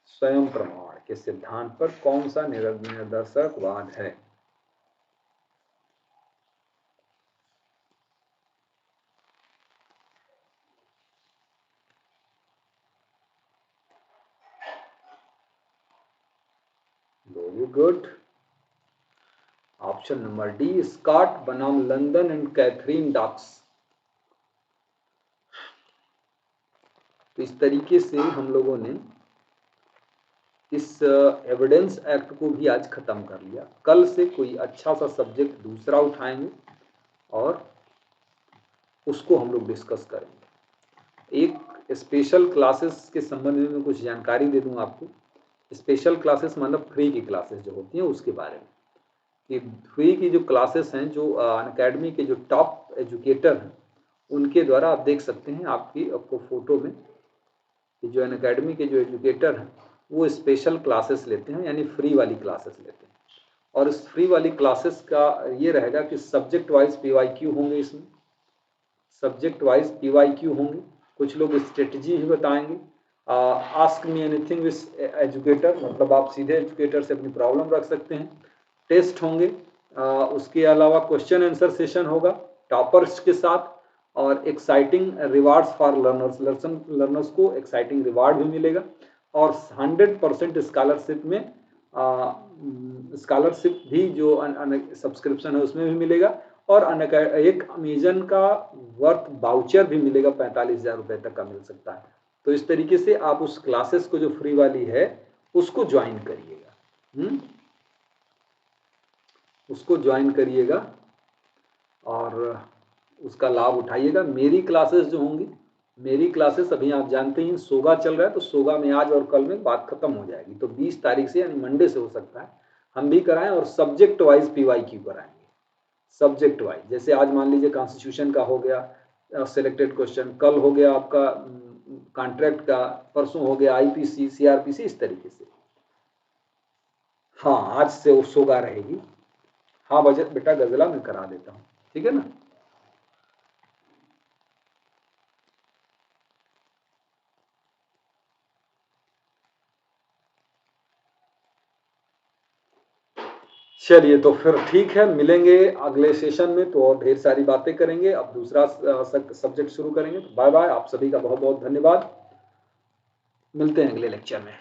स्वयं प्रमाण के सिद्धांत पर कौन सा निर्देशकवाद है। Very good. Option number D, Scott बनाम लंदन एंड कैथरीन डॉक्स। तो इस तरीके से हम लोगों ने इस एविडेंस एक्ट को भी आज खत्म कर लिया। कल से कोई अच्छा सा सब्जेक्ट दूसरा उठाएंगे और उसको हम लोग डिस्कस करेंगे। एक स्पेशल क्लासेस के संबंध में मैं कुछ जानकारी दे दूं आपको। स्पेशल क्लासेस मतलब फ्री की क्लासेस जो होती हैं उसके बारे में, कि फ्री की जो क्लासेस हैं, जो अनअकैडमी के जो टॉप एजुकेटर हैं उनके द्वारा आप देख सकते हैं आपको फोटो में कि जो अनअकैडमी के जो एजुकेटर हैं वो स्पेशल क्लासेस लेते हैं, यानी फ्री वाली क्लासेस लेते हैं। और इस फ्री वाली क्लासेस का ये रहेगा कि सब्जेक्ट वाइज PYQ होंगे, इसमें सब्जेक्ट वाइज PYQ होंगे। कुछ लोग स्ट्रेटजी ही बताएंगे, ask me anything with educator, मतलब आप सीधे एजुकेटर से अपनी प्रॉब्लम रख सकते हैं। टेस्ट होंगे, उसके अलावा क्वेश्चन आंसर सेशन होगा टॉपर्स के साथ, और exciting rewards for learners, learners को एक्साइटिंग रिवार्ड भी मिलेगा। और 100% स्कॉलरशिप में स्कॉलरशिप भी जो सब्सक्रिप्शन है उसमें भी मिलेगा। और एक अमेजन का वर्थ वाउचर भी मिलेगा, 45,000 रुपए तक का मिल सकता है। तो इस तरीके से आप उस क्लासेस को जो फ्री वाली है उसको ज्वाइन करिएगा, उसको ज्वाइन करिएगा और उसका लाभ उठाइएगा। मेरी क्लासेस जो होंगी, मेरी क्लासेस अभी आप जानते हैं सोगा चल रहा है, तो सोगा में आज और कल में बात खत्म हो जाएगी। तो 20 तारीख से यानी मंडे से हो सकता है हम भी कराएं, और सब्जेक्ट वाइज PYQ कराएंगे। सब्जेक्ट वाइज, जैसे आज मान लीजिए कॉन्स्टिट्यूशन का हो गया सिलेक्टेड क्वेश्चन, कल हो गया आपका कॉन्ट्रैक्ट का, परसों हो गया IPC CRPC, इस तरीके से। हाँ, आज से वो सोगा रहेगी। हाँ बजट बेटा गजला मैं करा देता हूँ, ठीक है ना। चलिए तो फिर ठीक है, मिलेंगे अगले सेशन में तो और ढेर सारी बातें करेंगे। अब दूसरा सब्जेक्ट शुरू करेंगे। तो बाय बाय, आप सभी का बहुत बहुत धन्यवाद। मिलते हैं अगले लेक्चर में।